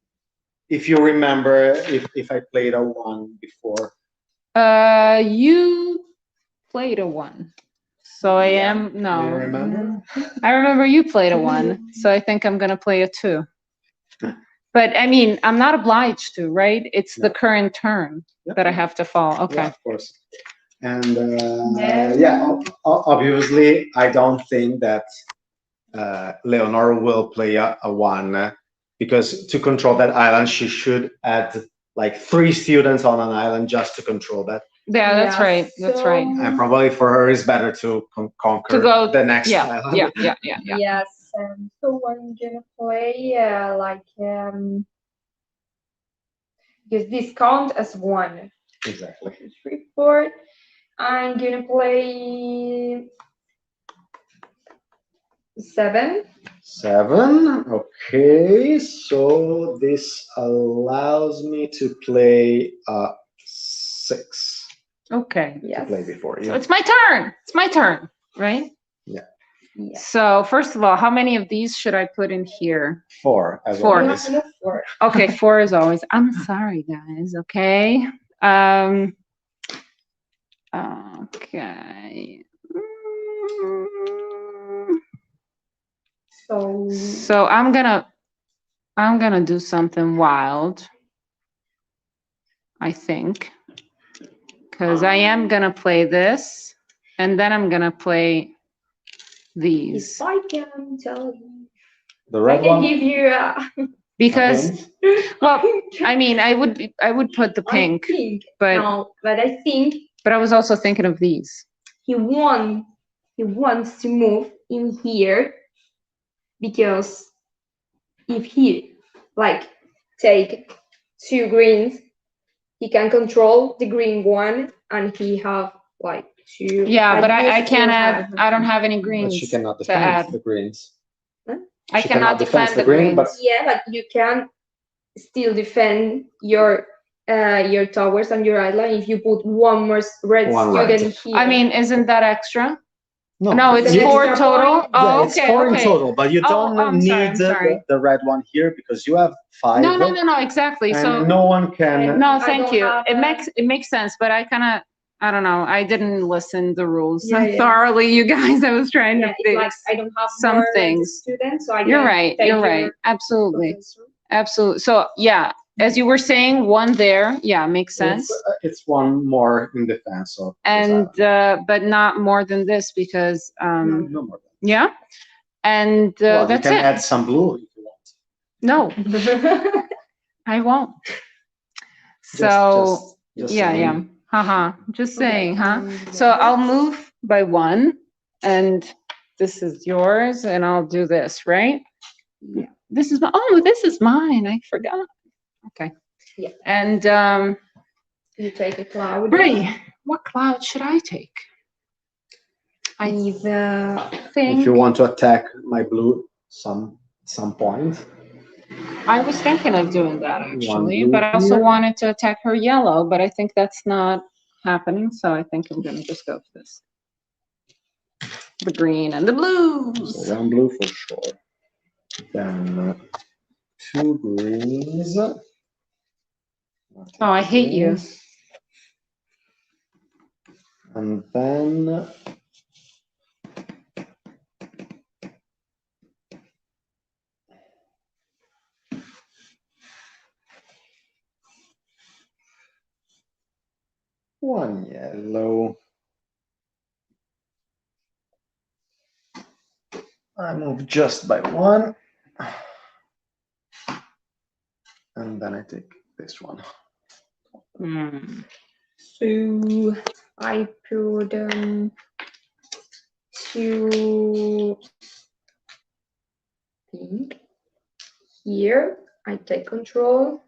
if you remember. If I played a 1 before. You played a 1. So I am Do you remember? I remember you played a 1. So I think I'm gonna play a 2. But I mean, I'm not obliged to, right? It's the current turn that I have to follow. Okay. Yeah, of course. And obviously, I don't think that Leonor will play a 1 because to control that island, she should add like 3 students on an island just to control that. Yeah, that's right. That's right. And probably for her, it's better to conquer the next island. Yeah. Yes. So I'm gonna play because this count as 1. Exactly. 2, 3, 4. I'm gonna play 7. 7. Okay, so this allows me to play 6. Okay. To play before you. So it's my turn. It's my turn, right? Yeah. So first of all, how many of these should I put in here? 4. As 4. Always. Okay, 4 as always. I'm sorry, guys. Okay. Okay. So I'm gonna do something wild, I think, because I am gonna play this, and then I'm gonna play these. If I can tell you, the red I can one? give you because well, I mean, I would put the pink, but I think. But I was also thinking of these. He wants to move in here because if he take 2 greens, he can control the green one, and he have like 2. Yeah, but I you can't still add. have- I don't have any But greens she cannot to defend add. the greens. I She cannot cannot defend defend the the green, greens. but- Yeah, but you can still defend your towers and your island if you put one more red One student red. here. I mean, isn't that extra? No, No, it's The 4 extra total. point- Oh, yeah, it's okay, 4 in okay. total, but you Oh, don't I'm sorry, need I'm sorry. the red one here because you have 5. No, exactly. And So no one can. no, I thank don't you. have It a- makes sense, but I kind of, I don't know. I didn't listen the rules Yeah. thoroughly, you guys. I was trying Yeah, to it's fix like I don't have some more red things. students, so I You're can right. take You're your right. Absolutely. professor. Absolutely. So yeah, as you were saying, 1 there. Yeah, makes sense. It's 1 more in defense of this And island. but not more than this because No more. yeah. And Well, that's you can it. add some blue if you want. No, I won't. So Just yeah, saying. yeah. Haha. Just saying, huh? Okay, So I'll move by 1, and this is yours, and I'll do this, right? Yeah. This is my, oh, this is mine. I forgot. Okay. Yeah. And You take a cloud. right. What cloud should I take? I think If you want to attack my blue some point, I was thinking of doing that actually, blue but I also here. wanted to attack her yellow, but I think that's not happening, so I think I'm gonna just go for this. The green and the blues. so 1 blue for sure. Then 2 greens. Oh, I hate you. And then one yellow. I move just by 1. And then I take this one. Hmm. So I put 2 pink here. I take control,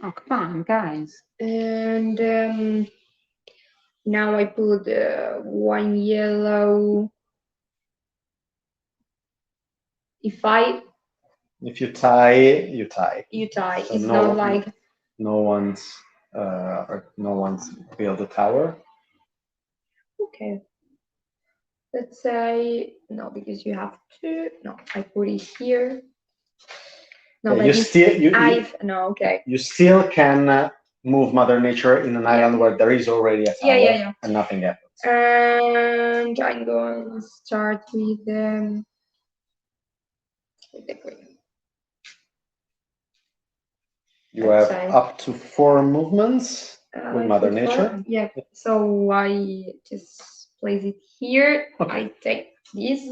Oh, come on, guys. and now I put 1 yellow. If If you tie, you tie. you tie, So it's no- not like No one's built a tower. okay. Let's say no, because you have 2. No, I put it here. No, Yeah, but you still no, okay. you still can move Mother Nature in an island where there is already a tower Yeah. and nothing happens. And I'm going to start with the green. You have Outside. up to 4 movements with Mother Like before. Nature. Yeah. So I just place it here. Okay. I take this.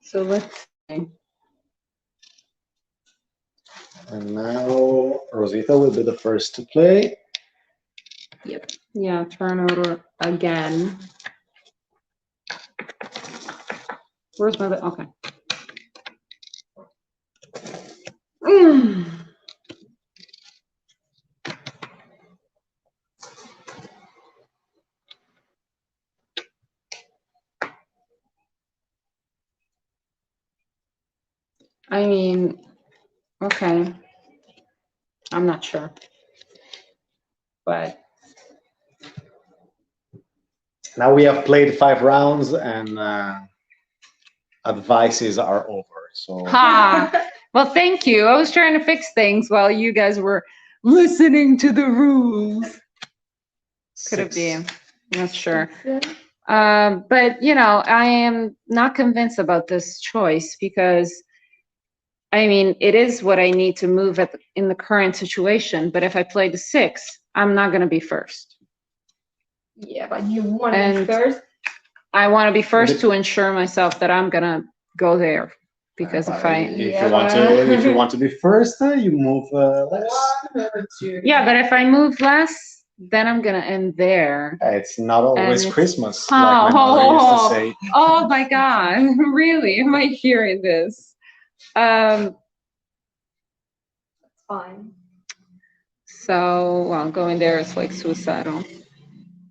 So let's see. And now Rosita will be the first to play. Yep. Yeah, turn over again. Where's my, okay. I mean, okay. I'm not sure. But Now we have played 5 rounds and advices are over. So ha! Well, thank you. I was trying to fix things while you guys were listening to the rules. Could it be? Not sure. But you know, I am not convinced about this choice because I mean, it is what I need to move in the current situation. But if I play the 6, I'm not going to be first. Yeah, but you want And- it first. I want to be first to ensure myself that I'm going to go there. Because if I, if you want to be first, you move less. 1 or 2. yeah, but if I move less, then I'm gonna end there. It's not always it's- Christmas, like my mother used to say. Oh my God! Really? Am I hearing this? That's fine. So, well, going there is like suicidal.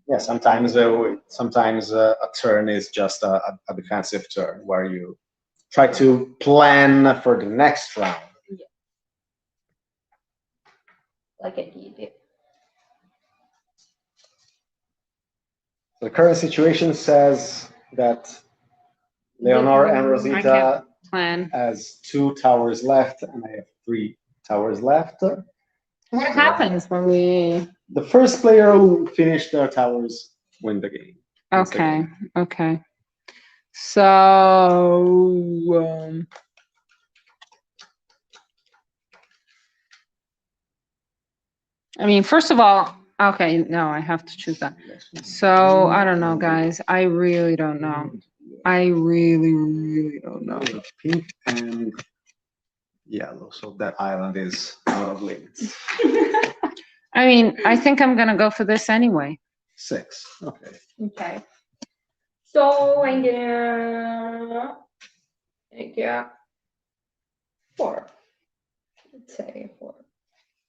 Yeah, sometimes a turn is just a defensive turn where you try to plan for the next round. Yeah. Like I did. The current situation says that Leonor and Rosita Plan. has 2 towers left, and I have 3 towers left. What happens when we? The first player who finish their towers win the game. Okay. Okay. So. I mean, first of all, okay, no, I have to choose that. So I don't know, guys. I really don't know. I really don't know. Pink and yellow, so that island is out of limits. I mean, I think I'm gonna go for this anyway. 6. Okay. Okay. So I'm gonna get 4. Let's say 4.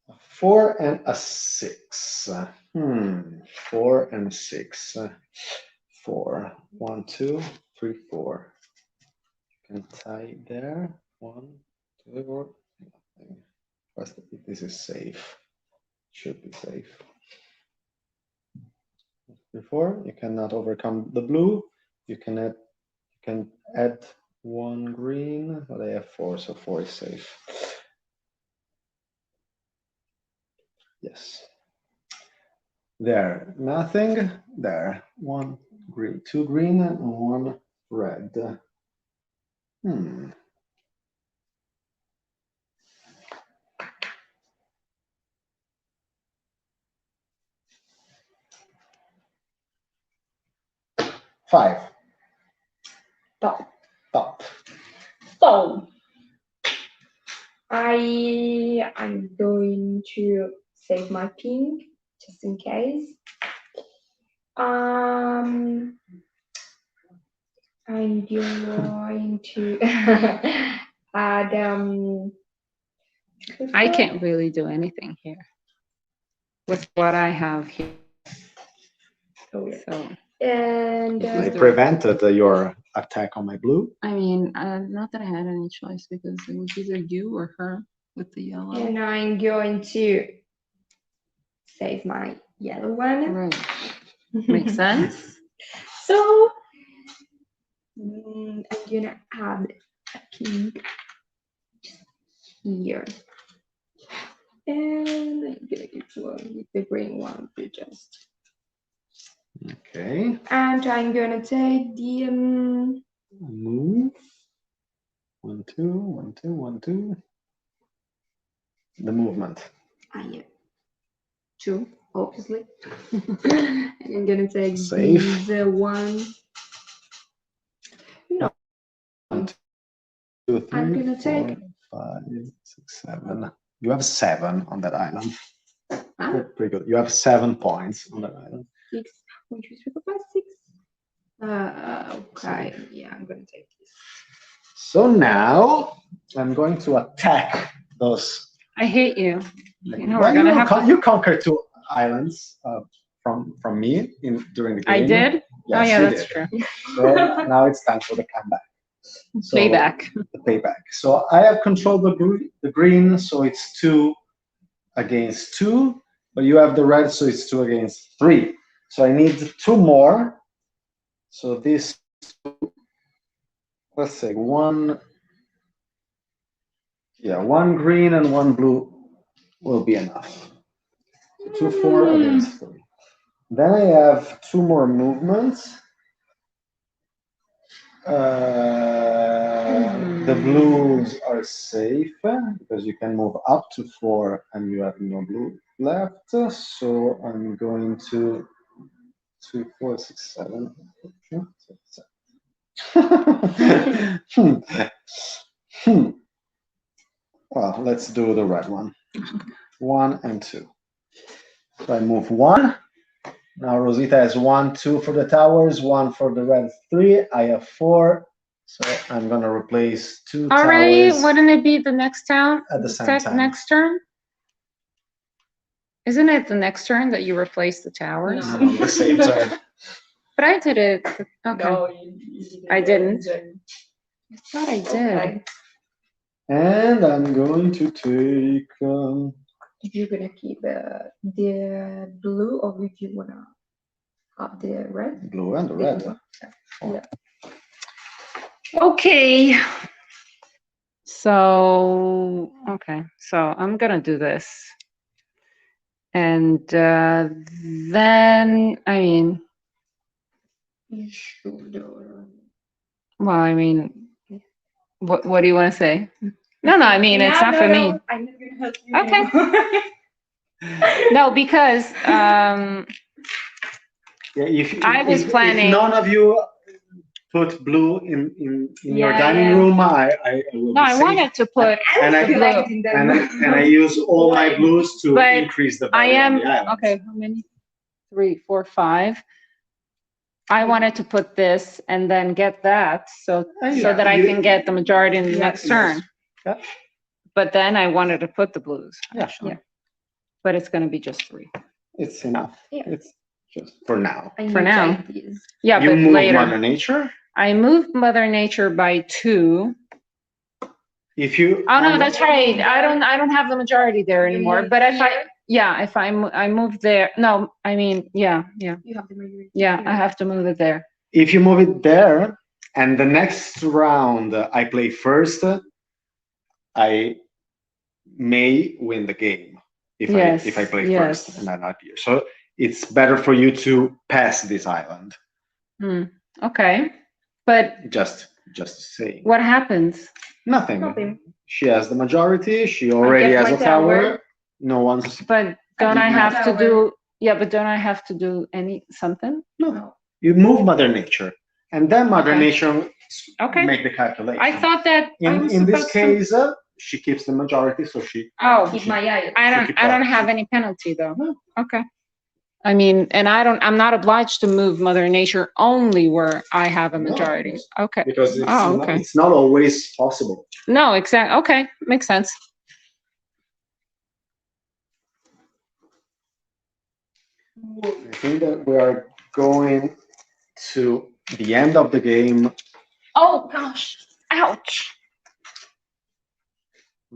A 4 and a 6. 4 and 6. 4. 1, 2, 3, 4. You can tie there. 1, 2, 4. Nothing. First, this is safe. Should be safe. Before you cannot overcome the blue. You can add 1 green, but I have 4, so 4 is safe. Yes. There, nothing. There, 1 green, 2 green, and 1 red. 5. Top. Top. So I'm going to save my pink just in case. I'm going to add I can't really do anything here with what I have here. So and I prevented your attack on my blue. I mean, not that I had any choice because it was either you or her with the yellow. and I'm going to save my yellow one. Right. Makes sense. So I'm gonna add a pink here. And I'm gonna keep one with the green one to just. Okay. And I'm gonna take the Move. 1, 2, 1, 2, 1, 2. The movement. yeah. 2, obviously. And I'm gonna take Safe. the 1. No. 1, 2, 3, I'm gonna 4, take 5, 6, 7. You have 7 on that island. Huh? Pretty good. You have 7 points on that island. 6, 1, 2, 3, 4, 5, 6. Okay. Yeah, I'm gonna take this. So now I'm going to attack those. I hate you. You know, Well, we're gonna have to. you conquered 2 islands from me during the game. I did? Yes, Oh yeah, you that's did. true. So now it's time for the comeback. So, Playback. The payback. So I have controlled the green, so it's 2 against 2, but you have the red, so it's 2 against 3. So I need 2 more. So this, let's say 1. Yeah, 1 green and 1 blue will be enough. So 2, 4 against 3. Then I have 2 more movements. The blues are safe because you can move up to 4 and you have no blue left. So I'm going to 2, 4, 6, 7. Well, let's do the red one. 1 and 2. So I move 1. Now Rosita has 1, 2 for the towers, 1 for the red 3. I have 4. So I'm gonna replace 2 Already, towers wouldn't it be the next town? at the same time. Next turn? Isn't it the next turn that you replace the towers? No. No, the same turn. But I did it. Okay. No, you I didn't. didn't. I thought I did. Okay. And I'm going to take. If you're gonna keep the blue, or if you wanna have the red. Blue and the The red. blue. Yeah. Okay. So, okay. So I'm going to do this. And then, I mean, You should. well, I mean, what do you want to say? No, I mean, it's not for me. I'm not gonna help you. Okay. No, because Yeah, if I was planning- If none of you put blue in your Yeah, dining yeah. room, I will no, be I safe. wanted to put. And I- collecting them. And I use all my blues to But increase the I value on am the island. okay. How many? 3, 4, 5. I wanted to put this and then get that, so Yeah, that I you- can get the majority in the Yeah, next yes. turn. Yeah. But then I wanted to put the blues. Yeah. Actually. Yeah. But it's going to be just 3. It's enough. Yeah. It's just for now. I For need now. ideas. Yeah, You but move later Mother Nature. I moved Mother Nature by 2. If you. Oh no, that's right. I don't have the majority there You anymore. moved But if here? I move there, no, I mean, yeah, You have the majority. I have to move it there. If you move it there, and the next round I play first, I may win the game if I play Yes. first and I'm not here. So it's better for you to pass this island. Okay, but Just saying. what happens? Nothing. Nothing. She has the majority. She already get has my a tower. tower. No one's. But don't did I my have to tower. do? Yeah, but don't I have to do something? No. You move Mother Nature, and then Mother Okay. Nature Okay. make the calculation. I thought that I was in this supposed to- case, she keeps the majority, so she. Oh, Keep my eye. I don't have any penalty though. No. Okay. I mean, and I'm not obliged to move Mother Nature only where I have a No. majority. Okay. Because Oh, okay. it's not always possible. No, exactly. Okay, makes sense. I think that we are going to the end of the game Oh gosh, ouch.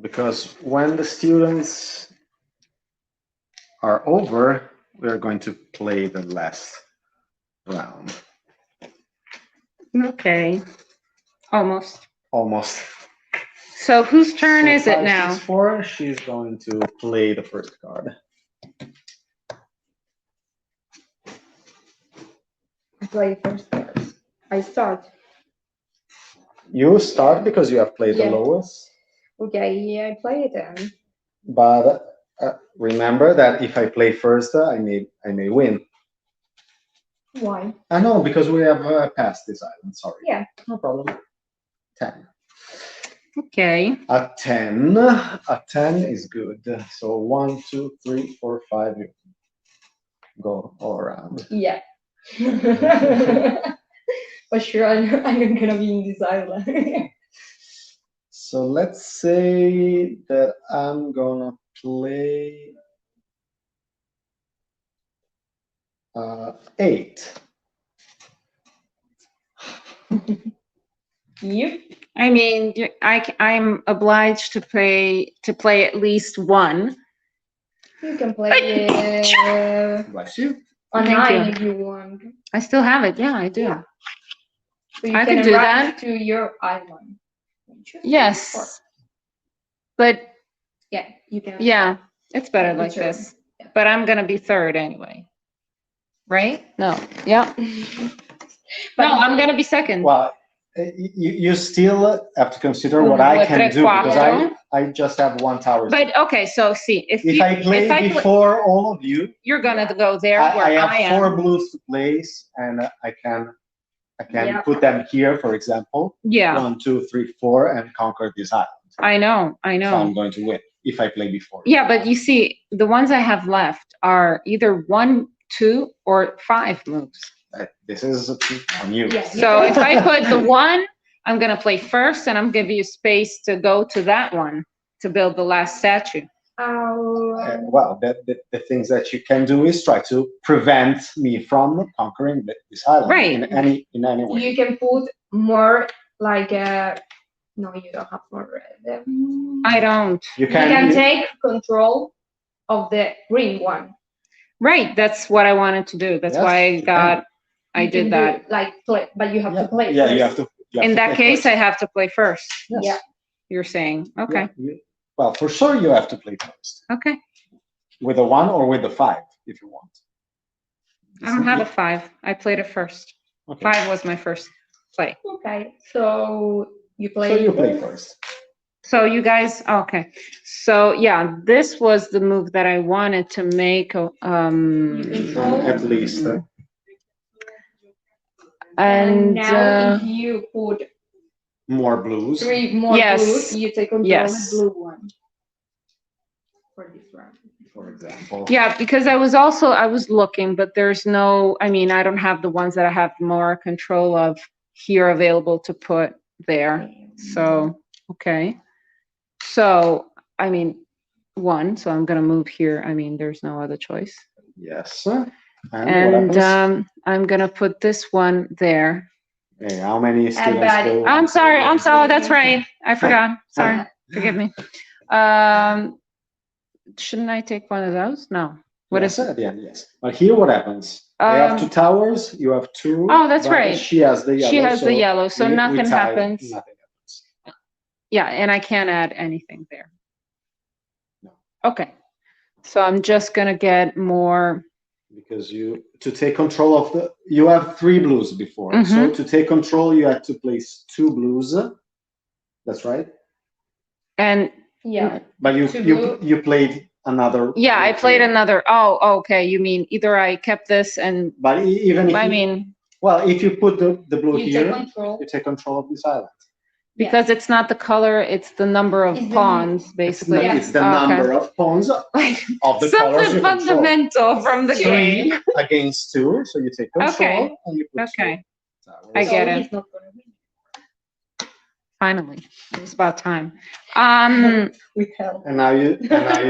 because when the students are over, we are going to play the last round. Okay, almost. Almost. So whose turn So is it 5, now? 6, 4, she's going to play the first card. I play first. I start. You start because you have played Yeah. the lowest, Okay, I play it then. but remember that if I play first, I may win. Why? I know because we have passed this island. Sorry. Yeah. No problem. 10. Okay. A 10 is good. So 1, 2, 3, 4, 5. You go all around. Yeah. For sure, I'm not gonna be in this island. So let's say that I'm gonna play 8. You? I mean, I'm obliged to play at least one. You can play Bless you. a Thank 9 you. if you want. I still have it. Yeah, I do. Yeah. So you I can can do arrive that. to your island. 1, 2, 3, 4. Yes. But Yeah, you can. yeah, it's better Yeah, like sure. this. But I'm gonna be third anyway. Right? No. Yeah. But No, I'm gonna be second. Well, you still have to consider what I can do because I just have 1 tower. But okay, so see, if I play before all of you, you're gonna go there where I I have am. 4 blues to place, and I can Yeah. put them here, for example. Yeah, 1, 2, 3, 4, and conquer this island. I know. So I'm going to win. if I play before. Yeah, but you see, the ones I have left are either 1, 2, or 5 moves. This is on you. Yeah. So if I put the 1, I'm gonna play first, and I'm giving you space to go to that one to build the last statue. Well, the things that you can do is try to prevent me from conquering this island, Right. in any way. You can put more like no, you don't have more red. I don't. You You can can take control of the green one. Right, that's what I wanted to do. That's Yes, why you can. I You can did do that. like play, but you have to play. Yeah, first. you have to. In that case, I have to play first. Yes. Yeah. You're saying, okay, Well, for sure, you have to play first. okay. With a 1 or with a 5, if you want. I don't have a 5. I played it first. Okay. 5 was my first play. Okay, so you play. So you play first. So you guys, okay. So yeah, this was the move that I wanted to make. At least. And now if you put More blues. 3 more Yes. blues, you take control Yes. of the blue one. For this round. For example. yeah, because I was looking, but there's no, I mean, I don't have the ones that I have more control of here available to put there. So, okay. So, I mean, 1, so I'm gonna move here. I mean, there's no other choice. Yes. And what happens? I'm gonna put this one there. Okay, how many students bad. do? I'm sorry, that's right. I forgot. Sorry, forgive me. Shouldn't I take one of those? No. What Yes, is it? at the end, yes. But here what happens? I have 2 towers, you have 2. Oh, that's but right. She has the yellow. She has the yellow, so we nothing tie, happens. Nothing happens. Yeah, and I can't add anything there. No. Okay. So I'm just gonna get more. Because to take control of you have 3 blues before. So to take control, you had to place 2 blues. That's right. And Yeah. But you played another. yeah, I played another. Oh, okay. You mean either I kept this and. But even if I mean. Well, if you put the blue You here, take control. you take control of this island. Because it's not the color, it's the number of pawns, basically. It's the number of pawns of the colors you Something fundamental from the 3 game. against 2, so you take control. Okay. And you put Okay. towers. I get it. He's not gonna win. Finally, it was about time. With help. And now you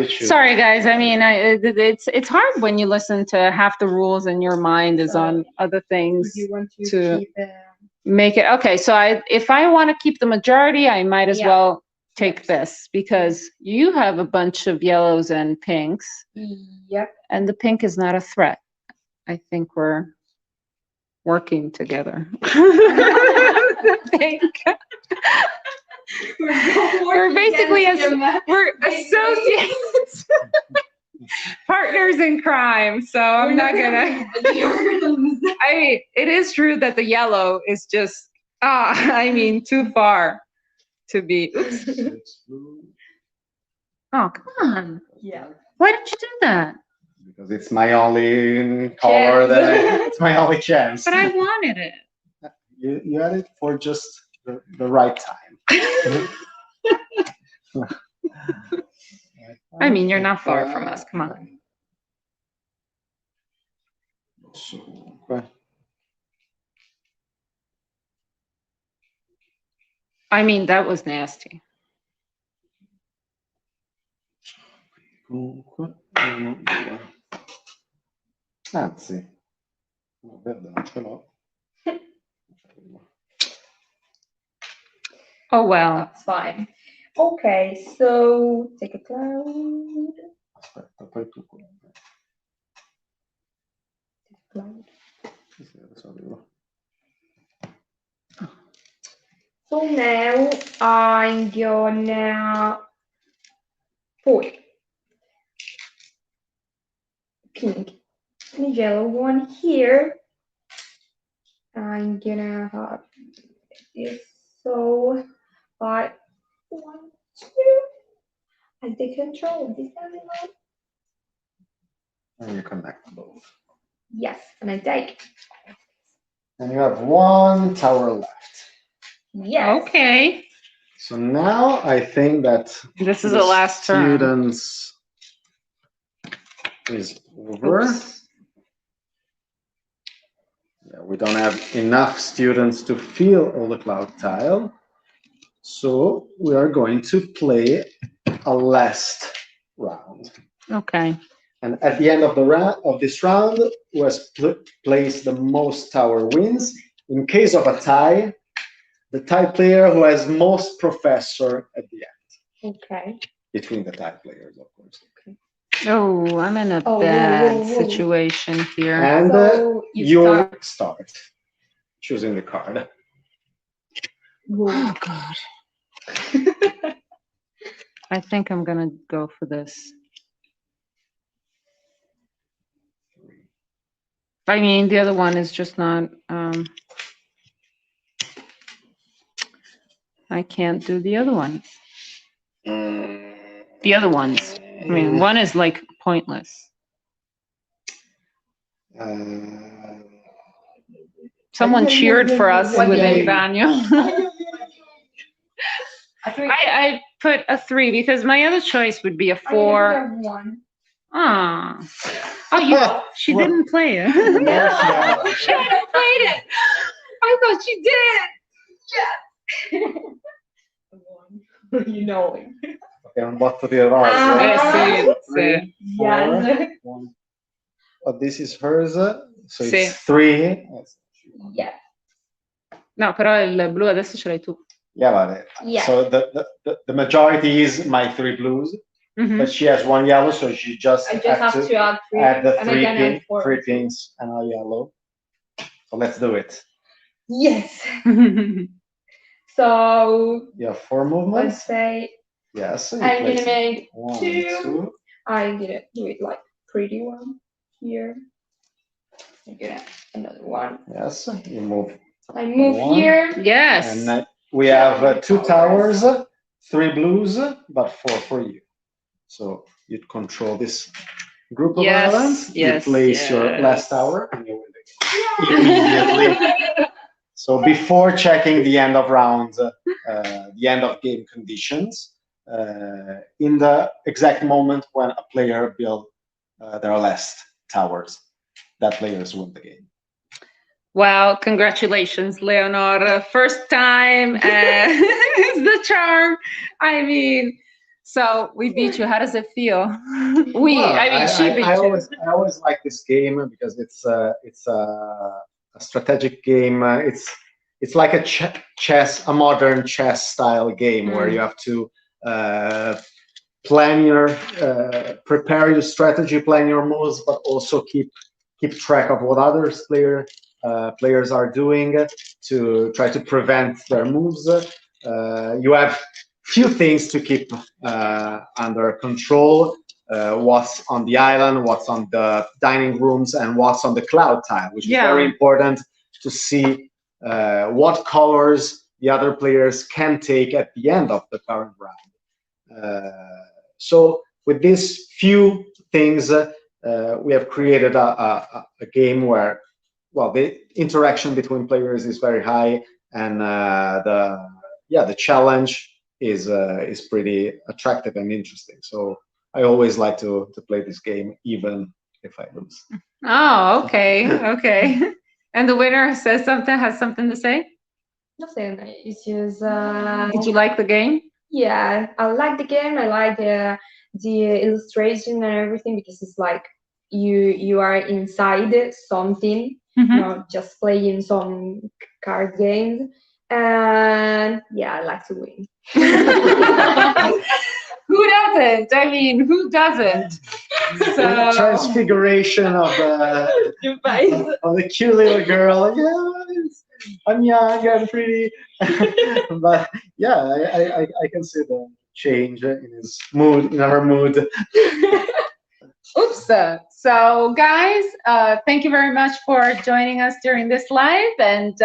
choose. Sorry, guys. I mean, it's hard when you listen to half the rules and your mind is on other things You want to keep, make it. Okay, so if I want to keep the majority, I might as well take this because you have a bunch of yellows and pinks. Yep. And the pink is not a threat. I think we're working together. Pink. We're basically we're associates, partners in crime. So I'm not gonna. I mean, it is true that the yellow is just I mean, too far to be. Oops. Oh, come on. Yeah. Why did you do that? Because it's my only color it's my only chance. But I wanted it. You had it for just the right time. I mean, you're not far from us. Come on. Okay. I mean, that was nasty. Anzi, verde non ce l'ho. Oh, well. That's fine. Okay, so take a cloud. Aspetta, poi tu. Cloud. Sì, adesso arrivo. So now I'm gonna put pink and yellow one here. I'm gonna have this. So, 5, 1, 2. I take control of this animal. And you connect both. Yes, and I take. And you have 1 tower left. Yes. Okay. So now I think that This is the last turn. students is over. Oops. Yeah, we don't have enough students to fill all the cloud tile. So we are going to play a last round. Okay. And at the end of the this round, who has placed the most tower wins. In case of a tie, the tie player who has most professor at the end. Okay. Between the tie players, of course. Okay. Oh, I'm in a bad situation here. And So you start choosing the card. Oh God. I think I'm gonna go for this. I mean, the other one is just not. I can't do the other one. The other ones. I mean, one is like pointless. Someone cheered for us within Daniel. I put a 3 because my other choice would be a 4. Ah. Oh, she didn't play it. No, she hadn't played it. I thought she did. Yeah. You know it. Ok, un botto di rose. Sì, sì. 4, 1. Oh, this is hers. So Sì. it's 3. Yeah. No, però il blu adesso ce l'hai tu. Yeah, but Yeah. so the majority is my 3 blues, but she has 1 yellow, so she just I just have to add 3. add the and I can add 4. 3 pinks and a yellow. So let's do it. Yes. So You have 4 let's movements. say Yes. you I'm place gonna make 1, 2. 2. I'm gonna do it like pretty one here. I'm gonna another one. Yes. You move. I move 1. here. Yes. And we have 2 towers, 3 blues, but 4 for you. So you control this group of islands. You place your last tower and you win the game immediately. So before checking the end of round, the end of game conditions, in the exact moment when a player builds their last towers, that players win the game. Wow, congratulations, Leonora. First time is the charm. I mean, so we beat you. How does it feel? She beat you. I always like this game because it's a strategic game. It's like a modern chess style game where you have to prepare your strategy, plan your moves, but also keep track of what others players are doing to try to prevent their moves. You have few things to keep under control. What's on the island, what's on the dining rooms, and what's on the cloud tile, which is very important to see what colors the other players can take at the end of the current round. So with these few things, we have created a game where, well, the interaction between players is very high, and the challenge is pretty attractive and interesting. So I always like to play this game, even if I lose. Oh, okay, okay. And the winner has something to say? Nothing. It's just. Did you like the game? Yeah, I like the game. I like the illustration and everything because it's like you are inside something, not just playing some card games. And yeah, I like to win. Who doesn't? I mean, who doesn't? The transfiguration of the cute little girl. Yes, I'm young, I'm pretty. But yeah, I can see the change in his mood, in her mood. Oops. So guys, thank you very much for joining us during this live, and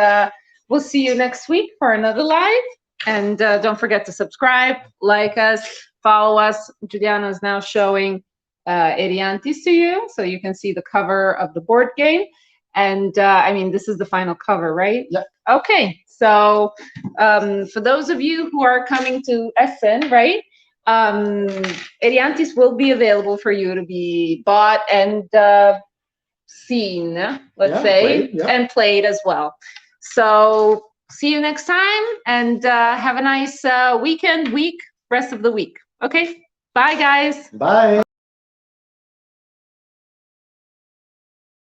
we'll see you next week for another live. And don't forget to subscribe, like us, follow us. Giuliano is now showing Eriantys to you, so you can see the cover of the board game. And I mean, this is the final cover, right? Yeah. Okay, so for those of you who are coming to Essen, right? Eriantys will be available for you to be bought and seen, let's say, played, and played as well. So see you next time, and have a nice weekend, rest of the week. Okay, bye guys. Bye.